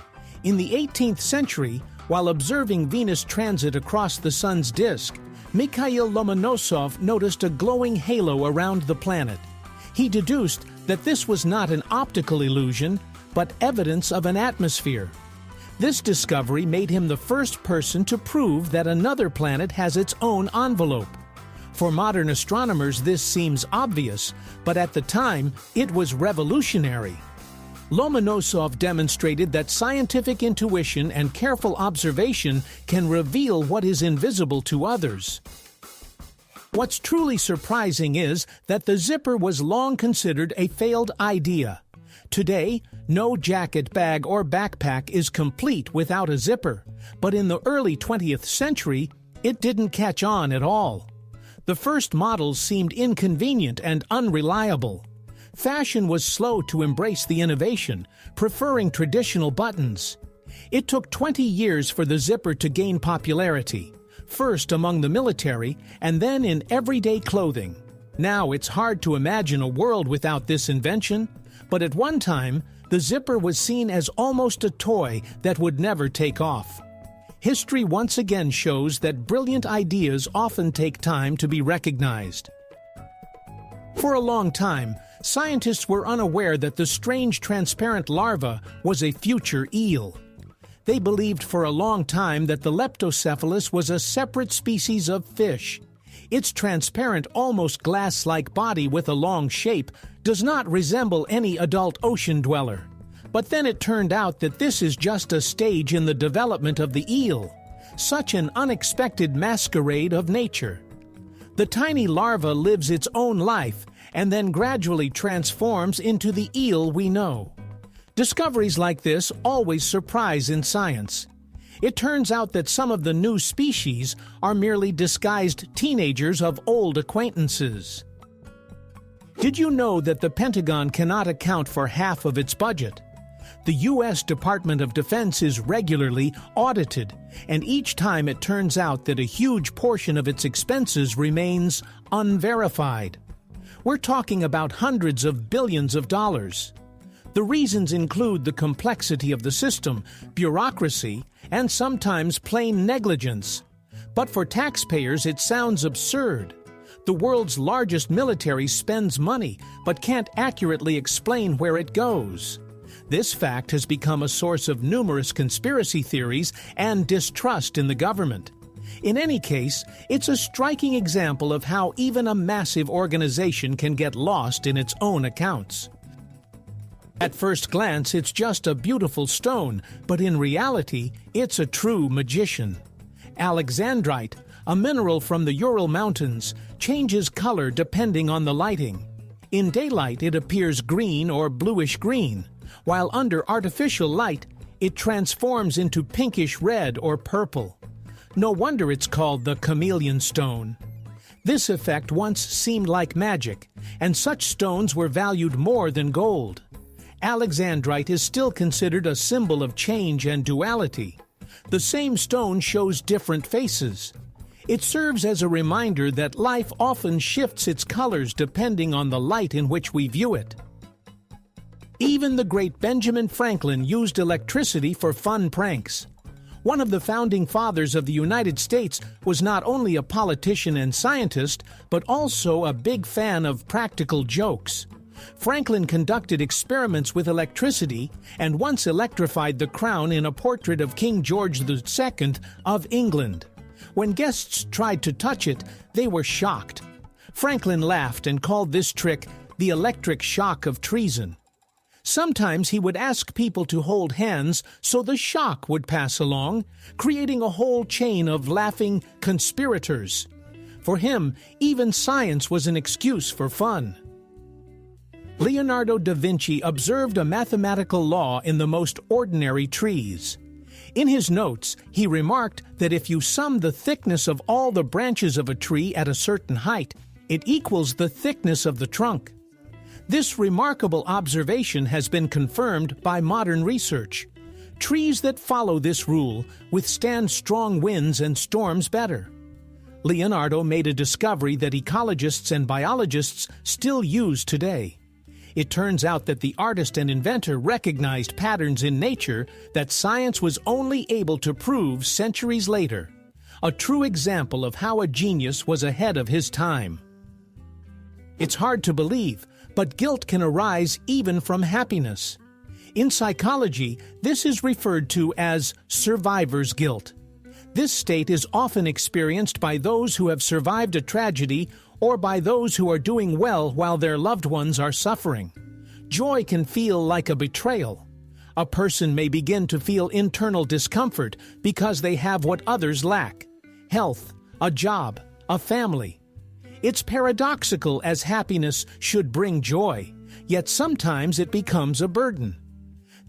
In the 18th century, While observing Venus transit across the Sun's disk, Mikhail Lomonosov noticed a glowing halo around the planet. He deduced that this was not an optical illusion, but evidence of an atmosphere. This discovery made him the first person to prove that another planet has its own envelope. For modern astronomers, this seems obvious, but at the time, it was revolutionary. Lomonosov demonstrated that scientific intuition and careful observation can reveal what is invisible to others. What's truly surprising is that the zipper was long considered a failed idea. Today, no jacket, bag, or backpack is complete without a zipper, but in the early 20th century, it didn't catch on at all. The first models seemed inconvenient and unreliable. Fashion was slow to embrace the innovation, preferring traditional buttons. It took 20 years for the zipper to gain popularity, first among the military and then in everyday clothing. Now it's hard to imagine a world without this invention, but at one time, the zipper was seen as almost a toy that would never take off. History once again shows that brilliant ideas often take time to be recognized. For a long time, scientists were unaware that the strange transparent larva was a future eel. They believed for a long time that the Leptocephalus was a separate species of fish. Its transparent, almost glass-like body with a long shape does not resemble any adult ocean dweller. But then it turned out that this is just a stage in the development of the eel. Such an unexpected masquerade of nature. The tiny larva lives its own life and then gradually transforms into the eel we know. Discoveries like this always surprise in science. It turns out that some of the new species are merely disguised teenagers of old acquaintances. Did you know that the Pentagon cannot account for half of its budget? The U.S. Department of Defense is regularly audited, and each time it turns out that a huge portion of its expenses remains unverified. We're talking about hundreds of billions of dollars. The reasons include the complexity of the system, bureaucracy, and sometimes plain negligence. But for taxpayers, it sounds absurd. The world's largest military spends money, but can't accurately explain where it goes. This fact has become a source of numerous conspiracy theories and distrust in the government. In any case, it's a striking example of how even a massive organization can get lost in its own accounts. At first glance, it's just a beautiful stone, but in reality, it's a true magician. Alexandrite, a mineral from the Ural Mountains, changes color depending on the lighting. In daylight, it appears green or bluish-green, while under artificial light, it transforms into pinkish red or purple. No wonder it's called the chameleon stone. This effect once seemed like magic, and such stones were valued more than gold. Alexandrite is still considered a symbol of change and duality. The same stone shows different faces. It serves as a reminder that life often shifts its colors depending on the light in which we view it. Even the great Benjamin Franklin used electricity for fun pranks. One of the founding fathers of the United States was not only a politician and scientist, but also a big fan of practical jokes. Franklin conducted experiments with electricity and once electrified the crown in a portrait of King George II of England. When guests tried to touch it, they were shocked. Franklin laughed and called this trick the electric shock of treason. Sometimes he would ask people to hold hands so the shock would pass along, creating a whole chain of laughing conspirators. For him, even science was an excuse for fun. Leonardo da Vinci observed a mathematical law in the most ordinary trees. In his notes, he remarked that if you sum the thickness of all the branches of a tree at a certain height, it equals the thickness of the trunk. This remarkable observation has been confirmed by modern research. Trees that follow this rule withstand strong winds and storms better. Leonardo made a discovery that ecologists and biologists still use today. It turns out that the artist and inventor recognized patterns in nature that science was only able to prove centuries later. A true example of how a genius was ahead of his time. It's hard to believe, but guilt can arise even from happiness. In psychology, this is referred to as survivor's guilt. This state is often experienced by those who have survived a tragedy or by those who are doing well while their loved ones are suffering. Joy can feel like a betrayal. A person may begin to feel internal discomfort because they have what others lack: health, a job, a family. It's paradoxical, as happiness should bring joy, yet sometimes it becomes a burden.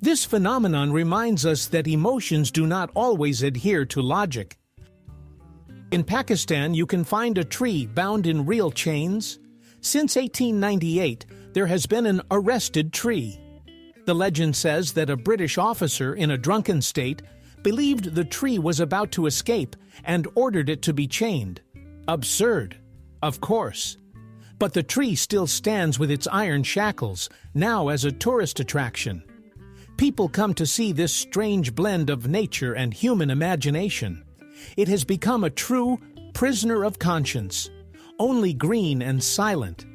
This phenomenon reminds us that emotions do not always adhere to logic. In Pakistan, you can find a tree bound in real chains. Since 1898, there has been an arrested tree. The legend says that a British officer in a drunken state believed the tree was about to escape and ordered it to be chained. Absurd, of course. But the tree still stands with its iron shackles, now as a tourist attraction. People come to see this strange blend of nature and human imagination. It has become a true prisoner of conscience, only green and silent.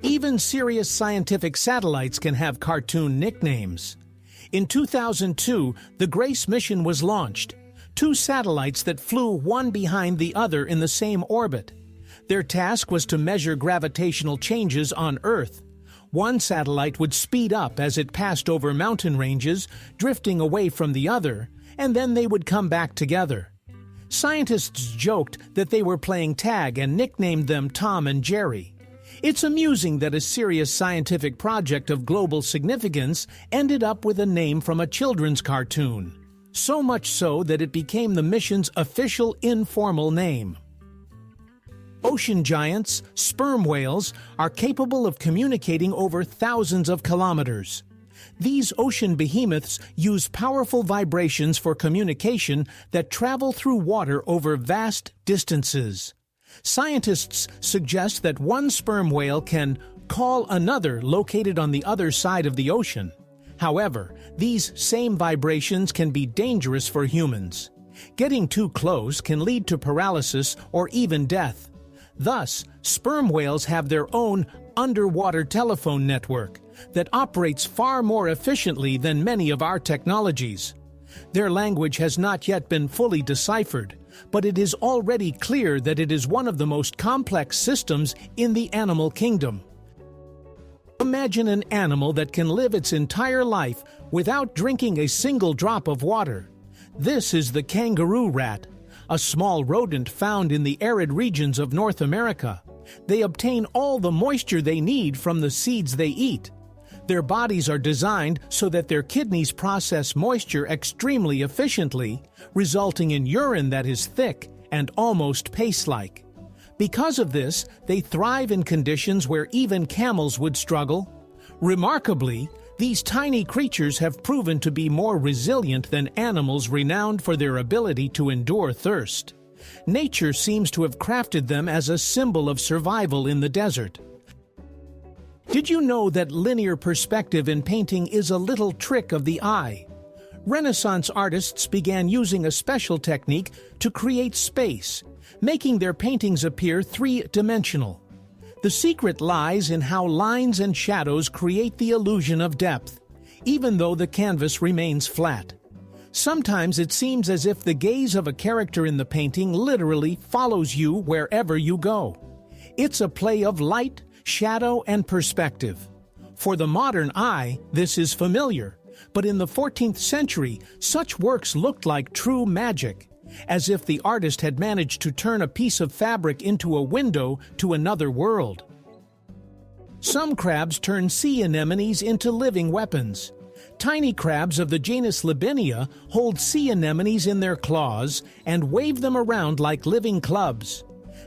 Even serious scientific satellites can have cartoon nicknames. In 2002, the GRACE mission was launched, 2 satellites that flew one behind the other in the same orbit. Their task was to measure gravitational changes on Earth. One satellite would speed up as it passed over mountain ranges, drifting away from the other, and then they would come back together. Scientists joked that they were playing tag and nicknamed them Tom and Jerry. It's amusing that a serious scientific project of global significance ended up with a name from a children's cartoon. So much so that it became the mission's official informal name. Ocean giants, sperm whales, are capable of communicating over thousands of kilometers. These ocean behemoths use powerful vibrations for communication that travel through water over vast distances. Scientists suggest that one sperm whale can call another located on the other side of the ocean. However, these same vibrations can be dangerous for humans. Getting too close can lead to paralysis or even death. Thus, sperm whales have their own underwater telephone network that operates far more efficiently than many of our technologies. Their language has not yet been fully deciphered, but it is already clear that it is one of the most complex systems in the animal kingdom. Imagine an animal that can live its entire life without drinking a single drop of water. This is the kangaroo rat, a small rodent found in the arid regions of North America. They obtain all the moisture they need from the seeds they eat. Their bodies are designed so that their kidneys process moisture extremely efficiently, resulting in urine that is thick and almost paste-like. Because of this, they thrive in conditions where even camels would struggle. Remarkably, these tiny creatures have proven to be more resilient than animals renowned for their ability to endure thirst. Nature seems to have crafted them as a symbol of survival in the desert. Did you know that linear perspective in painting is a little trick of the eye? Renaissance artists began using a special technique to create space, making their paintings appear three-dimensional. The secret lies in how lines and shadows create the illusion of depth, even though the canvas remains flat. Sometimes it seems as if the gaze of a character in the painting literally follows you wherever you go. It's a play of light, shadow, and perspective. For the modern eye, this is familiar, but in the 14th century, such works looked like true magic, as if the artist had managed to turn a piece of fabric into a window to another world. Some crabs turn sea anemones into living weapons. Tiny crabs of the genus Labinia hold sea anemones in their claws and wave them around like living clubs.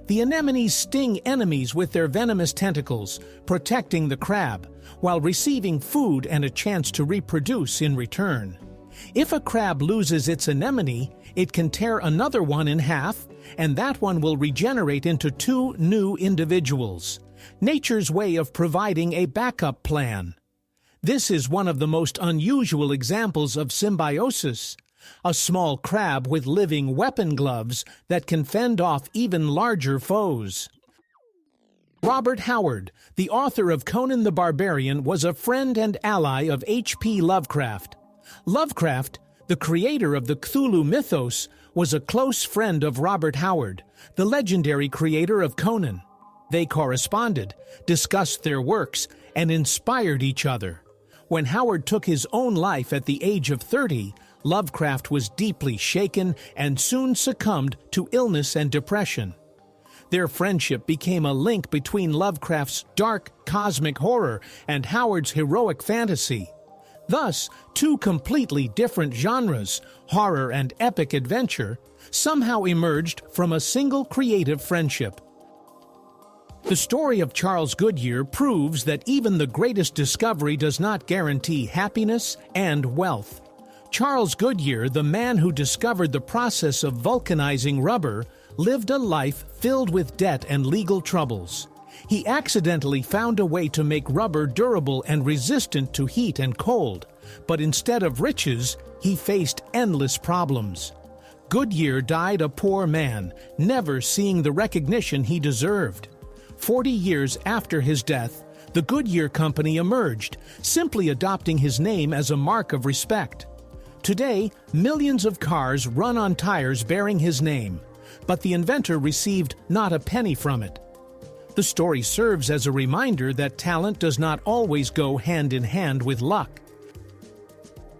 The anemones sting enemies with their venomous tentacles, protecting the crab, while receiving food and a chance to reproduce in return. If a crab loses its anemone, it can tear another one in half, and that one will regenerate into 2 new individuals. nature's way of providing a backup plan. This is one of the most unusual examples of symbiosis, a small crab with living weapon gloves that can fend off even larger foes. Robert Howard, the author of Conan the Barbarian, was a friend and ally of H.P. Lovecraft. Lovecraft, the creator of the Cthulhu mythos, was a close friend of Robert Howard, the legendary creator of Conan. They corresponded, discussed their works, and inspired each other. When Howard took his own life at the age of 30, Lovecraft was deeply shaken and soon succumbed to illness and depression. Their friendship became a link between Lovecraft's dark cosmic horror and Howard's heroic fantasy. Thus, two completely different genres, horror and epic adventure, somehow emerged from a single creative friendship. The story of Charles Goodyear proves that even the greatest discovery does not guarantee happiness and wealth. Charles Goodyear, the man who discovered the process of vulcanizing rubber, lived a life filled with debt and legal troubles. He accidentally found a way to make rubber durable and resistant to heat and cold, but instead of riches, he faced endless problems. Goodyear died a poor man, never seeing the recognition he deserved. 40 years after his death, the Goodyear Company emerged, simply adopting his name as a mark of respect. Today, millions of cars run on tires bearing his name, but the inventor received not a penny from it. The story serves as a reminder that talent does not always go hand in hand with luck.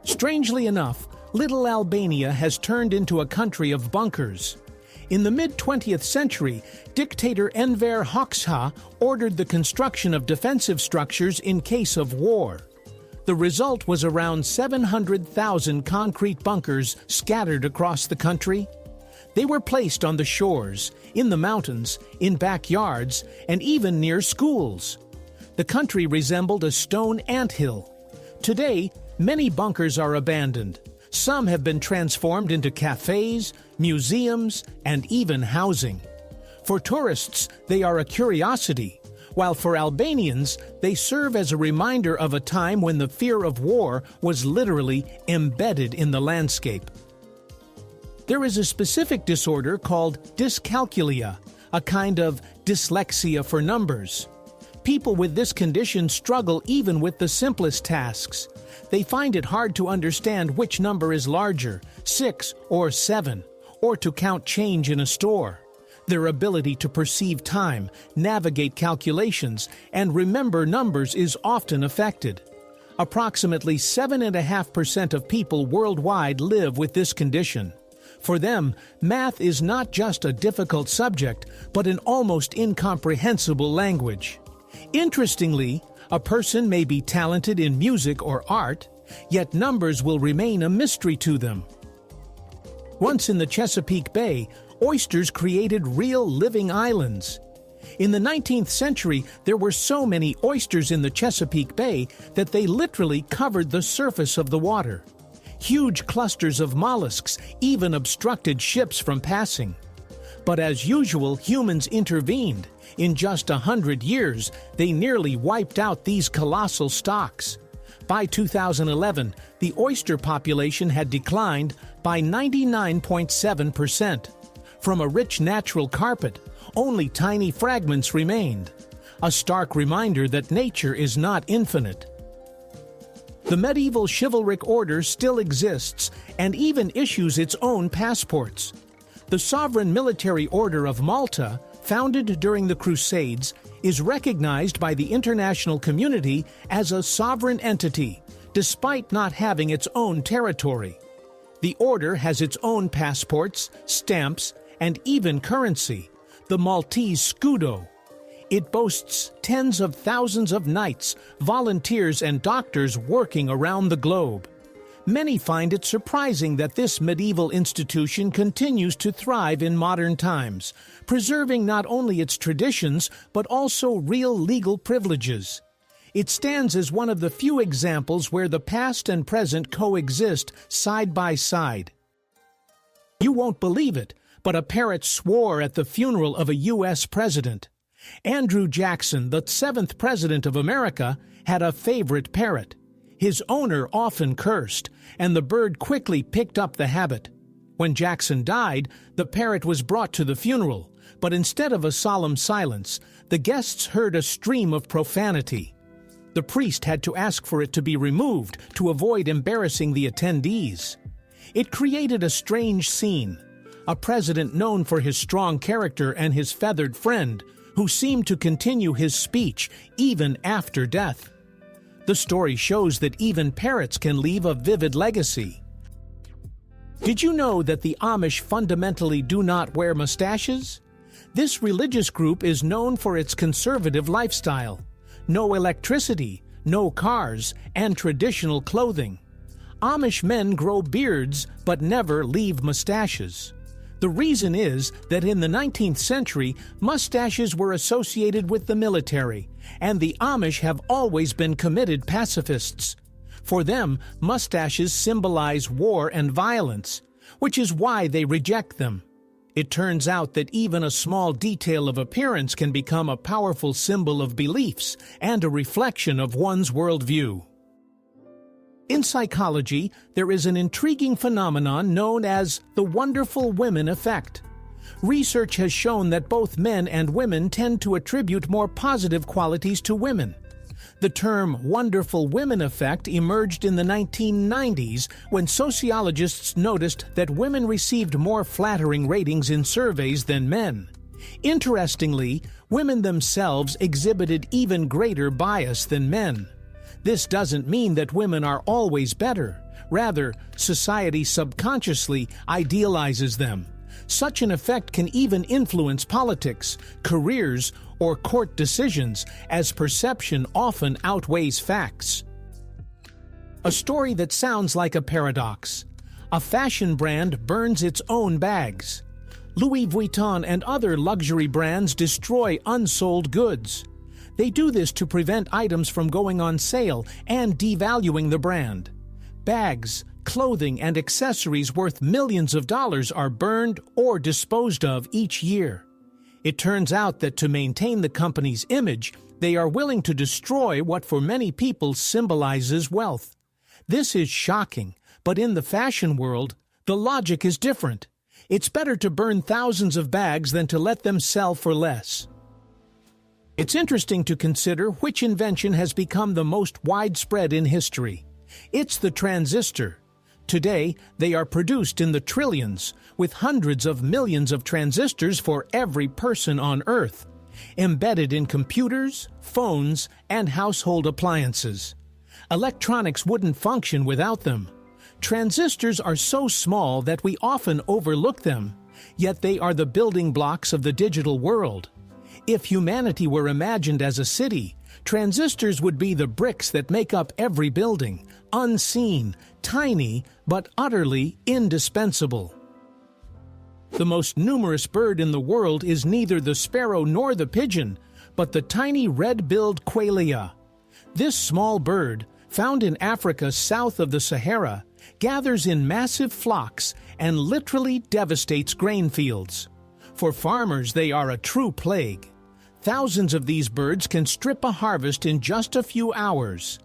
Strangely enough, little Albania has turned into a country of bunkers. In the mid-20th century, dictator Enver Hoxha ordered the construction of defensive structures in case of war. The result was around 700,000 concrete bunkers scattered across the country. They were placed on the shores, in the mountains, in backyards, and even near schools. The country resembled a stone anthill. Today, many bunkers are abandoned. Some have been transformed into cafes, museums, and even housing. For tourists, they are a curiosity, while for Albanians, they serve as a reminder of a time when the fear of war was literally embedded in the landscape. There is a specific disorder called dyscalculia, a kind of dyslexia for numbers. People with this condition struggle even with the simplest tasks. They find it hard to understand which number is larger, 6 or 7, or to count change in a store. Their ability to perceive time, navigate calculations, and remember numbers is often affected. Approximately 7.5% of people worldwide live with this condition. For them, math is not just a difficult subject, but an almost incomprehensible language. Interestingly, a person may be talented in music or art, yet numbers will remain a mystery to them. Once in the Chesapeake Bay, oysters created real living islands. In the 19th century, there were so many oysters in the Chesapeake Bay that they literally covered the surface of the water. Huge clusters of mollusks even obstructed ships from passing. But as usual, humans intervened. In just 100 years, they nearly wiped out these colossal stocks. By 2011, the oyster population had declined by 99.7%. From a rich natural carpet, only tiny fragments remained. A stark reminder that nature is not infinite. The medieval chivalric order still exists and even issues its own passports. The Sovereign Military Order of Malta, founded during the Crusades, is recognized by the international community as a sovereign entity, despite not having its own territory. The order has its own passports, stamps, and even currency, the Maltese scudo. It boasts tens of thousands of knights, volunteers, and doctors working around the globe. Many find it surprising that this medieval institution continues to thrive in modern times, preserving not only its traditions but also real legal privileges. It stands as one of the few examples where the past and present coexist side by side. You won't believe it, but a parrot swore at the funeral of a U.S. president. Andrew Jackson, the 7th President of America, had a favorite parrot. His owner often cursed, and the bird quickly picked up the habit. When Jackson died, the parrot was brought to the funeral, but instead of a solemn silence, the guests heard a stream of profanity. The priest had to ask for it to be removed to avoid embarrassing the attendees. It created a strange scene. A president known for his strong character and his feathered friend, who seemed to continue his speech even after death. The story shows that even parrots can leave a vivid legacy. Did you know that the Amish fundamentally do not wear mustaches? This religious group is known for its conservative lifestyle. No electricity, no cars, and traditional clothing. Amish men grow beards but never leave mustaches. The reason is that in the 19th century, mustaches were associated with the military, and the Amish have always been committed pacifists. For them, mustaches symbolize war and violence, which is why they reject them. It turns out that even a small detail of appearance can become a powerful symbol of beliefs and a reflection of one's worldview. In psychology, there is an intriguing phenomenon known as the wonderful women effect. Research has shown that both men and women tend to attribute more positive qualities to women. The term wonderful women effect emerged in the 1990s when sociologists noticed that women received more flattering ratings in surveys than men. Interestingly, women themselves exhibited even greater bias than men. This doesn't mean that women are always better. Rather, society subconsciously idealizes them. Such an effect can even influence politics, careers, or court decisions, as perception often outweighs facts. A story that sounds like a paradox. A fashion brand burns its own bags. Louis Vuitton and other luxury brands destroy unsold goods. They do this to prevent items from going on sale and devaluing the brand. Bags, clothing, and accessories worth millions of dollars are burned or disposed of each year. It turns out that to maintain the company's image, they are willing to destroy what for many people symbolizes wealth. This is shocking, but in the fashion world, the logic is different. It's better to burn thousands of bags than to let them sell for less. It's interesting to consider which invention has become the most widespread in history. It's the transistor. Today, they are produced in the trillions, with hundreds of millions of transistors for every person on Earth, embedded in computers, phones, and household appliances. Electronics wouldn't function without them. Transistors are so small that we often overlook them, yet they are the building blocks of the digital world. If humanity were imagined as a city, transistors would be the bricks that make up every building, unseen, tiny, but utterly indispensable. The most numerous bird in the world is neither the sparrow nor the pigeon, but the tiny red-billed qualia. This small bird, found in Africa south of the Sahara, gathers in massive flocks and literally devastates grain fields. For farmers, they are a true plague. Thousands of these birds can strip a harvest in just a few hours.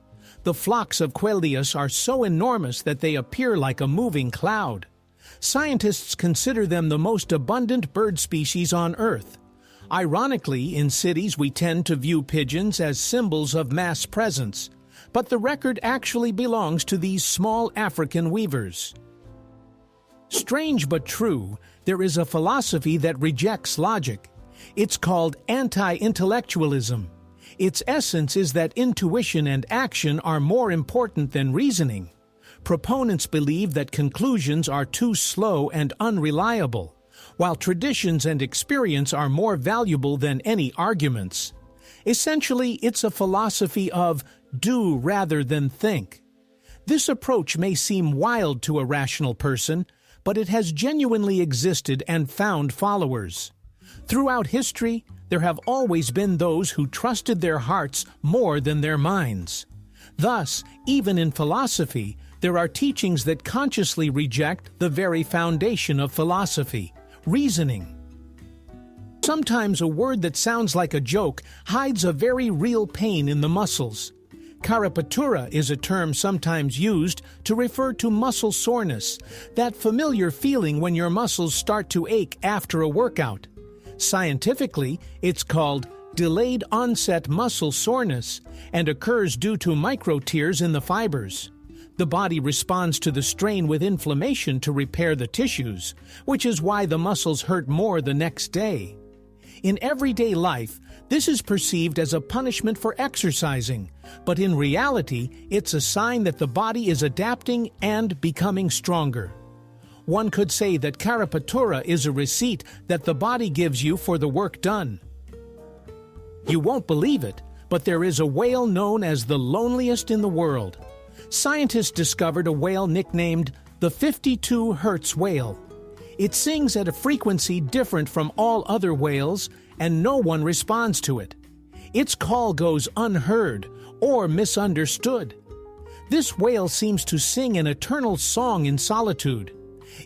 The flocks of quailias are so enormous that they appear like a moving cloud. Scientists consider them the most abundant bird species on Earth. Ironically, in cities we tend to view pigeons as symbols of mass presence, but the record actually belongs to these small African weavers. Strange but true, there is a philosophy that rejects logic. It's called anti-intellectualism. Its essence is that intuition and action are more important than reasoning. Proponents believe that conclusions are too slow and unreliable, while traditions and experience are more valuable than any arguments. Essentially, it's a philosophy of do rather than think. This approach may seem wild to a rational person, but it has genuinely existed and found followers. Throughout history, there have always been those who trusted their hearts more than their minds. Thus, even in philosophy, there are teachings that consciously reject the very foundation of philosophy, reasoning. Sometimes a word that sounds like a joke hides a very real pain in the muscles. Carapatura is a term sometimes used to refer to muscle soreness, that familiar feeling when your muscles start to ache after a workout. Scientifically, it's called delayed onset muscle soreness and occurs due to micro-tears in the fibers. The body responds to the strain with inflammation to repair the tissues, which is why the muscles hurt more the next day. In everyday life, this is perceived as a punishment for exercising, but in reality, it's a sign that the body is adapting and becoming stronger. One could say that carapatura is a receipt that the body gives you for the work done. You won't believe it, but there is a whale known as the loneliest in the world. Scientists discovered a whale nicknamed the 52 Hertz whale. It sings at a frequency different from all other whales, and no one responds to it. Its call goes unheard or misunderstood. This whale seems to sing an eternal song in solitude.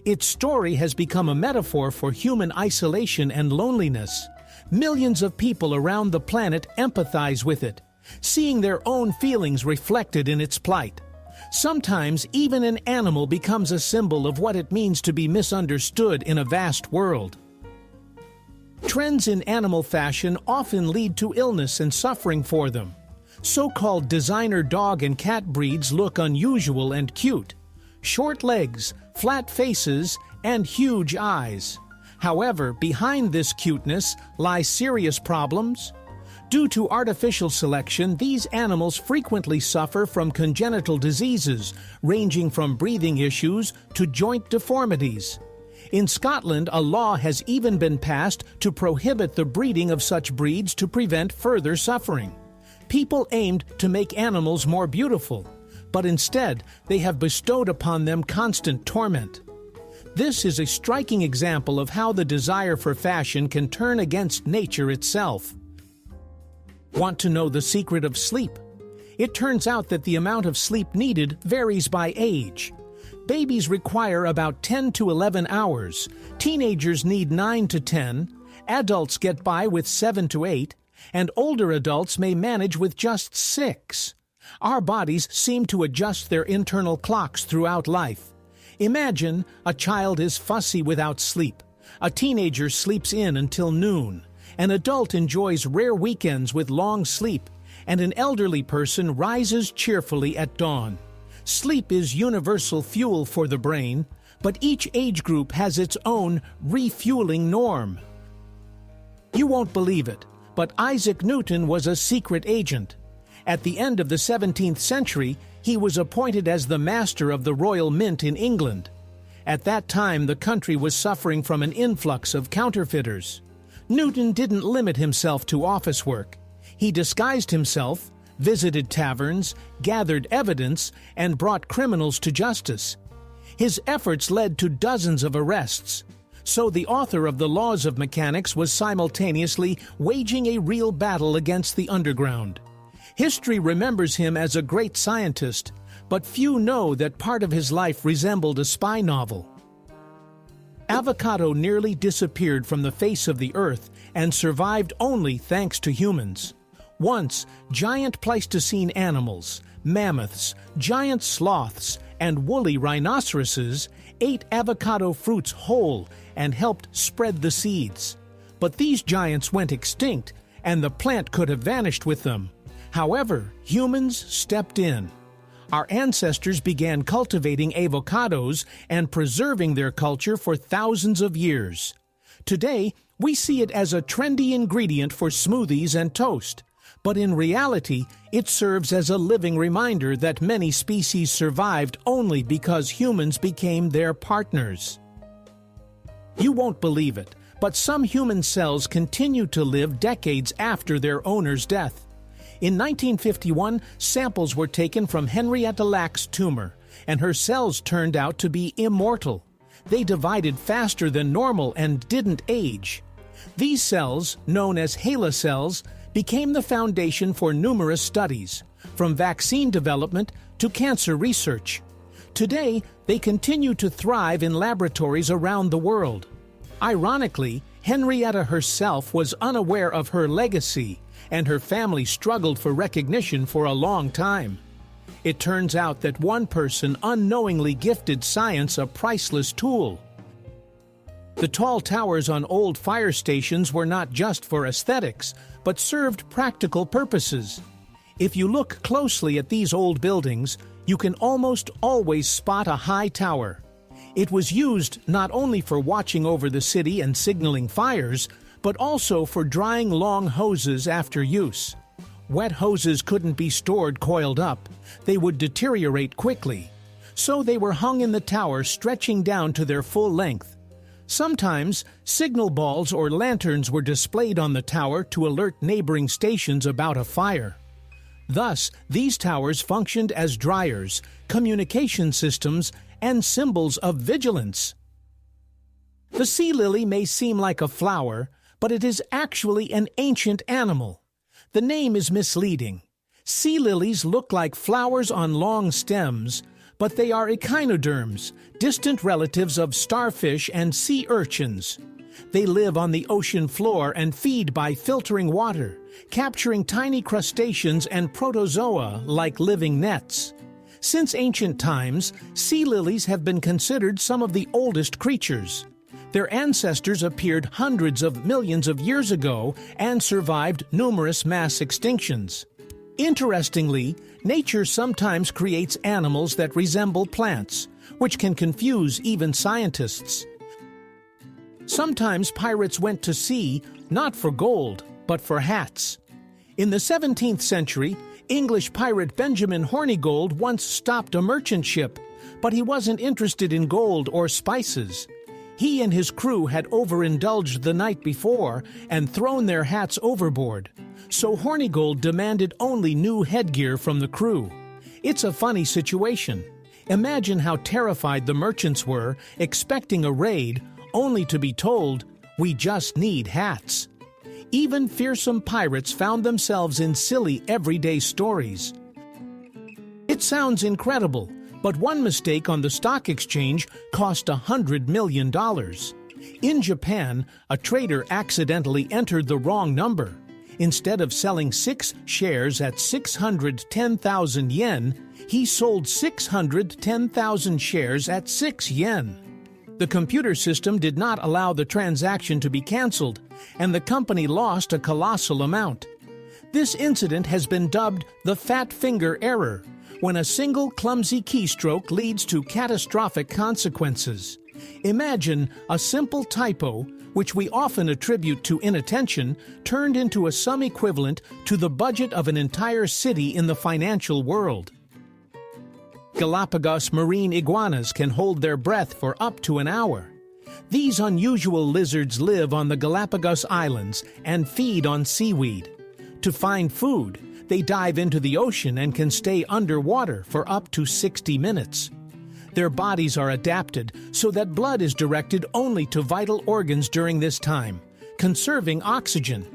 Its story has become a metaphor for human isolation and loneliness. Millions of people around the planet empathize with it, seeing their own feelings reflected in its plight. Sometimes even an animal becomes a symbol of what it means to be misunderstood in a vast world. Trends in animal fashion often lead to illness and suffering for them. So-called designer dog and cat breeds look unusual and cute. Short legs, flat faces, and huge eyes. However, behind this cuteness lie serious problems. Due to artificial selection, these animals frequently suffer from congenital diseases, ranging from breathing issues to joint deformities. In Scotland, a law has even been passed to prohibit the breeding of such breeds to prevent further suffering. People aimed to make animals more beautiful, but instead they have bestowed upon them constant torment. This is a striking example of how the desire for fashion can turn against nature itself. Want to know the secret of sleep? It turns out that the amount of sleep needed varies by age. Babies require about 10 to 11 hours, teenagers need 9 to 10, adults get by with 7 to 8, and older adults may manage with just 6. Our bodies seem to adjust their internal clocks throughout life. Imagine a child is fussy without sleep, a teenager sleeps in until noon, an adult enjoys rare weekends with long sleep, and an elderly person rises cheerfully at dawn. Sleep is universal fuel for the brain, but each age group has its own refueling norm. You won't believe it, but Isaac Newton was a secret agent. At the end of the 17th century, he was appointed as the master of the Royal Mint in England. At that time, the country was suffering from an influx of counterfeiters. Newton didn't limit himself to office work. He disguised himself, visited taverns, gathered evidence, and brought criminals to justice. His efforts led to dozens of arrests. So the author of the Laws of Mechanics was simultaneously waging a real battle against the underground. History remembers him as a great scientist, but few know that part of his life resembled a spy novel. Avocado nearly disappeared from the face of the earth and survived only thanks to humans. Once, giant Pleistocene animals, mammoths, giant sloths, and woolly rhinoceroses ate avocado fruits whole and helped spread the seeds. But these giants went extinct, and the plant could have vanished with them. However, humans stepped in. Our ancestors began cultivating avocados and preserving their culture for thousands of years. Today, we see it as a trendy ingredient for smoothies and toast, but in reality, it serves as a living reminder that many species survived only because humans became their partners. You won't believe it, but some human cells continue to live decades after their owner's death. In 1951, samples were taken from Henrietta Lacks' tumor, and her cells turned out to be immortal. They divided faster than normal and didn't age. These cells, known as HeLa cells, became the foundation for numerous studies, from vaccine development to cancer research. Today, they continue to thrive in laboratories around the world. Ironically, Henrietta herself was unaware of her legacy, and her family struggled for recognition for a long time. It turns out that one person unknowingly gifted science a priceless tool. The tall towers on old fire stations were not just for aesthetics, but served practical purposes. If you look closely at these old buildings, you can almost always spot a high tower. It was used not only for watching over the city and signaling fires, but also for drying long hoses after use. Wet hoses couldn't be stored coiled up. They would deteriorate quickly. So they were hung in the tower, stretching down to their full length. Sometimes, signal balls or lanterns were displayed on the tower to alert neighboring stations about a fire. Thus, these towers functioned as dryers, communication systems, and symbols of vigilance. The sea lily may seem like a flower, but it is actually an ancient animal. The name is misleading. Sea lilies look like flowers on long stems, but they are echinoderms, distant relatives of starfish and sea urchins. They live on the ocean floor and feed by filtering water, capturing tiny crustaceans and protozoa like living nets. Since ancient times, sea lilies have been considered some of the oldest creatures. Their ancestors appeared hundreds of millions of years ago and survived numerous mass extinctions. Interestingly, nature sometimes creates animals that resemble plants, which can confuse even scientists. Sometimes pirates went to sea not for gold, but for hats. In the 17th century, English pirate Benjamin Hornigold once stopped a merchant ship, but he wasn't interested in gold or spices. He and his crew had overindulged the night before and thrown their hats overboard, so Hornigold demanded only new headgear from the crew. It's a funny situation. Imagine how terrified the merchants were, expecting a raid, only to be told, "We just need hats." Even fearsome pirates found themselves in silly everyday stories. It sounds incredible, but one mistake on the stock exchange cost $100 million. In Japan, a trader accidentally entered the wrong number. Instead of selling 6 shares at 610,000 yen, he sold 610,000 shares at 6 yen. The computer system did not allow the transaction to be canceled, and the company lost a colossal amount. This incident has been dubbed the fat finger error, when a single clumsy keystroke leads to catastrophic consequences. Imagine a simple typo, which we often attribute to inattention, turned into a sum equivalent to the budget of an entire city in the financial world. Galapagos marine iguanas can hold their breath for up to an hour. These unusual lizards live on the Galapagos Islands and feed on seaweed. To find food, they dive into the ocean and can stay underwater for up to 60 minutes. Their bodies are adapted so that blood is directed only to vital organs during this time, conserving oxygen.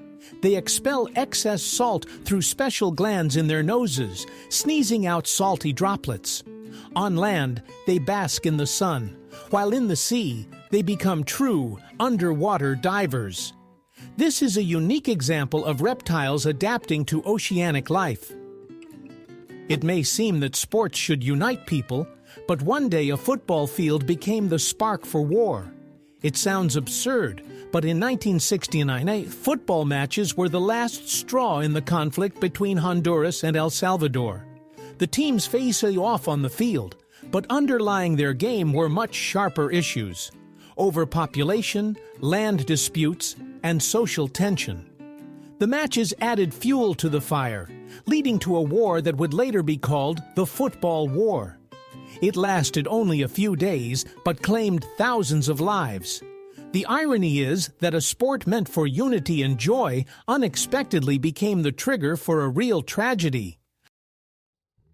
They expel excess salt through special glands in their noses, sneezing out salty droplets. On land, they bask in the sun, while in the sea, they become true underwater divers. This is a unique example of reptiles adapting to oceanic life. It may seem that sports should unite people, but one day a football field became the spark for war. It sounds absurd, but in 1969, football matches were the last straw in the conflict between Honduras and El Salvador. The teams faced off on the field, but underlying their game were much sharper issues: overpopulation, land disputes, and social tension. The matches added fuel to the fire, leading to a war that would later be called the Football War. It lasted only a few days, but claimed thousands of lives. The irony is that a sport meant for unity and joy unexpectedly became the trigger for a real tragedy.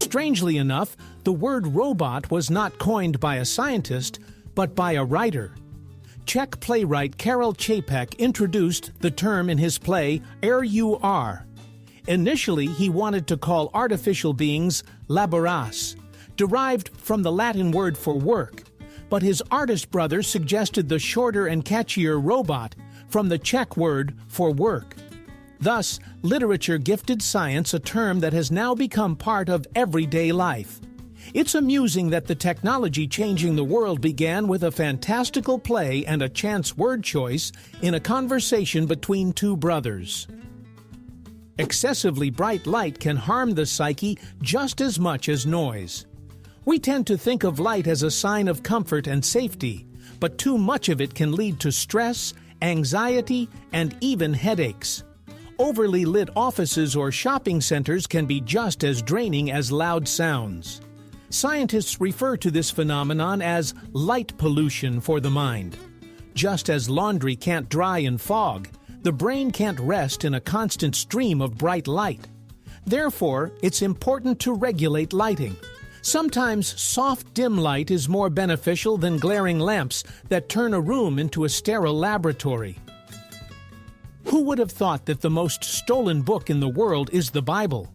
Strangely enough, the word robot was not coined by a scientist, but by a writer. Czech playwright Karel Čapek introduced the term in his play RUR. Initially, he wanted to call artificial beings laboras, derived from the Latin word for work, but his artist brother suggested the shorter and catchier robot, from the Czech word for work. Thus, literature gifted science a term that has now become part of everyday life. It's amusing that the technology changing the world began with a fantastical play and a chance word choice in a conversation between two brothers. Excessively bright light can harm the psyche just as much as noise. We tend to think of light as a sign of comfort and safety, but too much of it can lead to stress, anxiety, and even headaches. Overly lit offices or shopping centers can be just as draining as loud sounds. Scientists refer to this phenomenon as light pollution for the mind. Just as laundry can't dry in fog, the brain can't rest in a constant stream of bright light. Therefore, it's important to regulate lighting. Sometimes soft dim light is more beneficial than glaring lamps that turn a room into a sterile laboratory. Who would have thought that the most stolen book in the world is the Bible?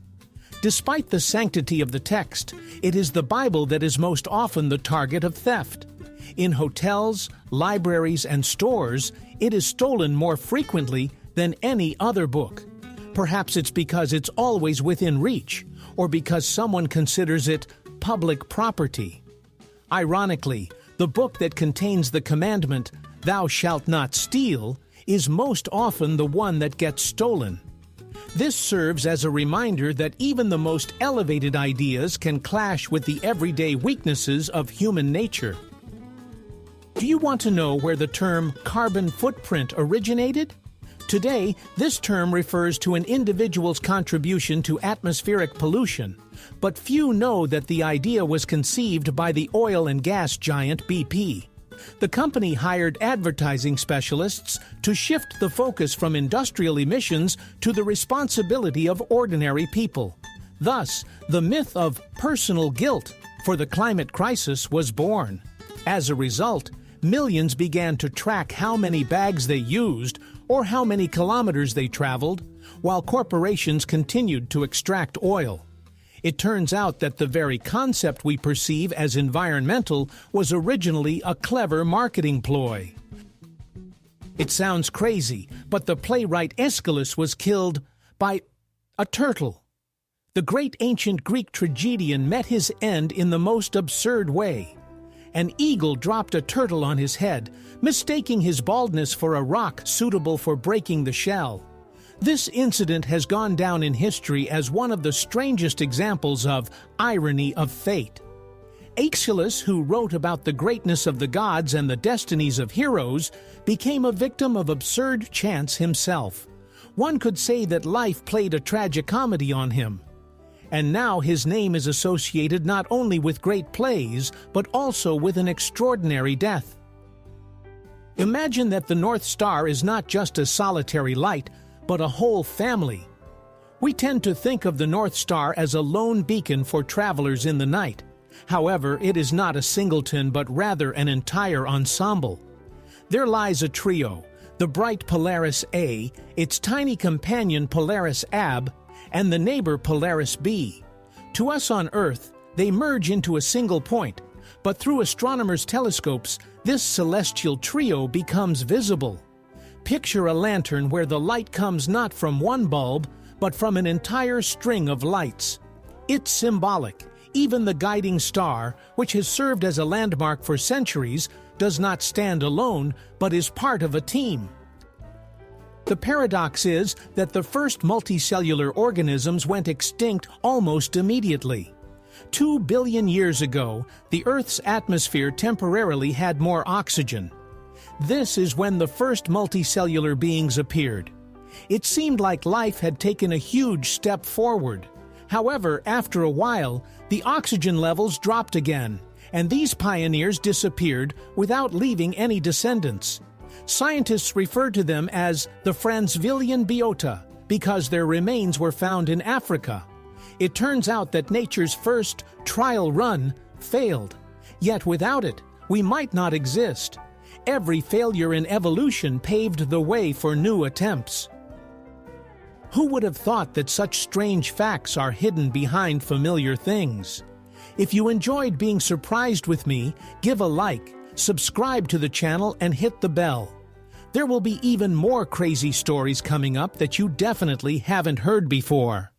Despite the sanctity of the text, it is the Bible that is most often the target of theft. In hotels, libraries, and stores, it is stolen more frequently than any other book. Perhaps it's because it's always within reach, or because someone considers it public property. Ironically, the book that contains the commandment, "Thou shalt not steal," is most often the one that gets stolen. This serves as a reminder that even the most elevated ideas can clash with the everyday weaknesses of human nature. Do you want to know where the term carbon footprint originated? Today, this term refers to an individual's contribution to atmospheric pollution, but few know that the idea was conceived by the oil and gas giant BP. The company hired advertising specialists to shift the focus from industrial emissions to the responsibility of ordinary people. Thus, the myth of personal guilt for the climate crisis was born. As a result, millions began to track how many bags they used or how many kilometers they traveled, while corporations continued to extract oil. It turns out that the very concept we perceive as environmental was originally a clever marketing ploy. It sounds crazy, but the playwright Aeschylus was killed by a turtle. The great ancient Greek tragedian met his end in the most absurd way. An eagle dropped a turtle on his head, mistaking his baldness for a rock suitable for breaking the shell. This incident has gone down in history as one of the strangest examples of irony of fate. Aeschylus, who wrote about the greatness of the gods and the destinies of heroes, became a victim of absurd chance himself. One could say that life played a tragicomedy on him. And now his name is associated not only with great plays, but also with an extraordinary death. Imagine that the North Star is not just a solitary light, but a whole family. We tend to think of the North Star as a lone beacon for travelers in the night. However, it is not a singleton, but rather an entire ensemble. There lies a trio, the bright Polaris A, its tiny companion Polaris AB, and the neighbor Polaris B. To us on Earth, they merge into a single point, but through astronomers' telescopes, this celestial trio becomes visible. Picture a lantern where the light comes not from one bulb, but from an entire string of lights. It's symbolic. Even the guiding star, which has served as a landmark for centuries, does not stand alone, but is part of a team. The paradox is that the first multicellular organisms went extinct almost immediately. 2 billion years ago, the Earth's atmosphere temporarily had more oxygen. This is when the first multicellular beings appeared. It seemed like life had taken a huge step forward. However, after a while, the oxygen levels dropped again, and these pioneers disappeared without leaving any descendants. Scientists refer to them as the Franzvillian biota because their remains were found in Africa. It turns out that nature's first trial run failed. Yet without it, we might not exist. Every failure in evolution paved the way for new attempts. Who would have thought that such strange facts are hidden behind familiar things? If you enjoyed being surprised with me, give a like, subscribe to the channel, and hit the bell. There will be even more crazy stories coming up that you definitely haven't heard before.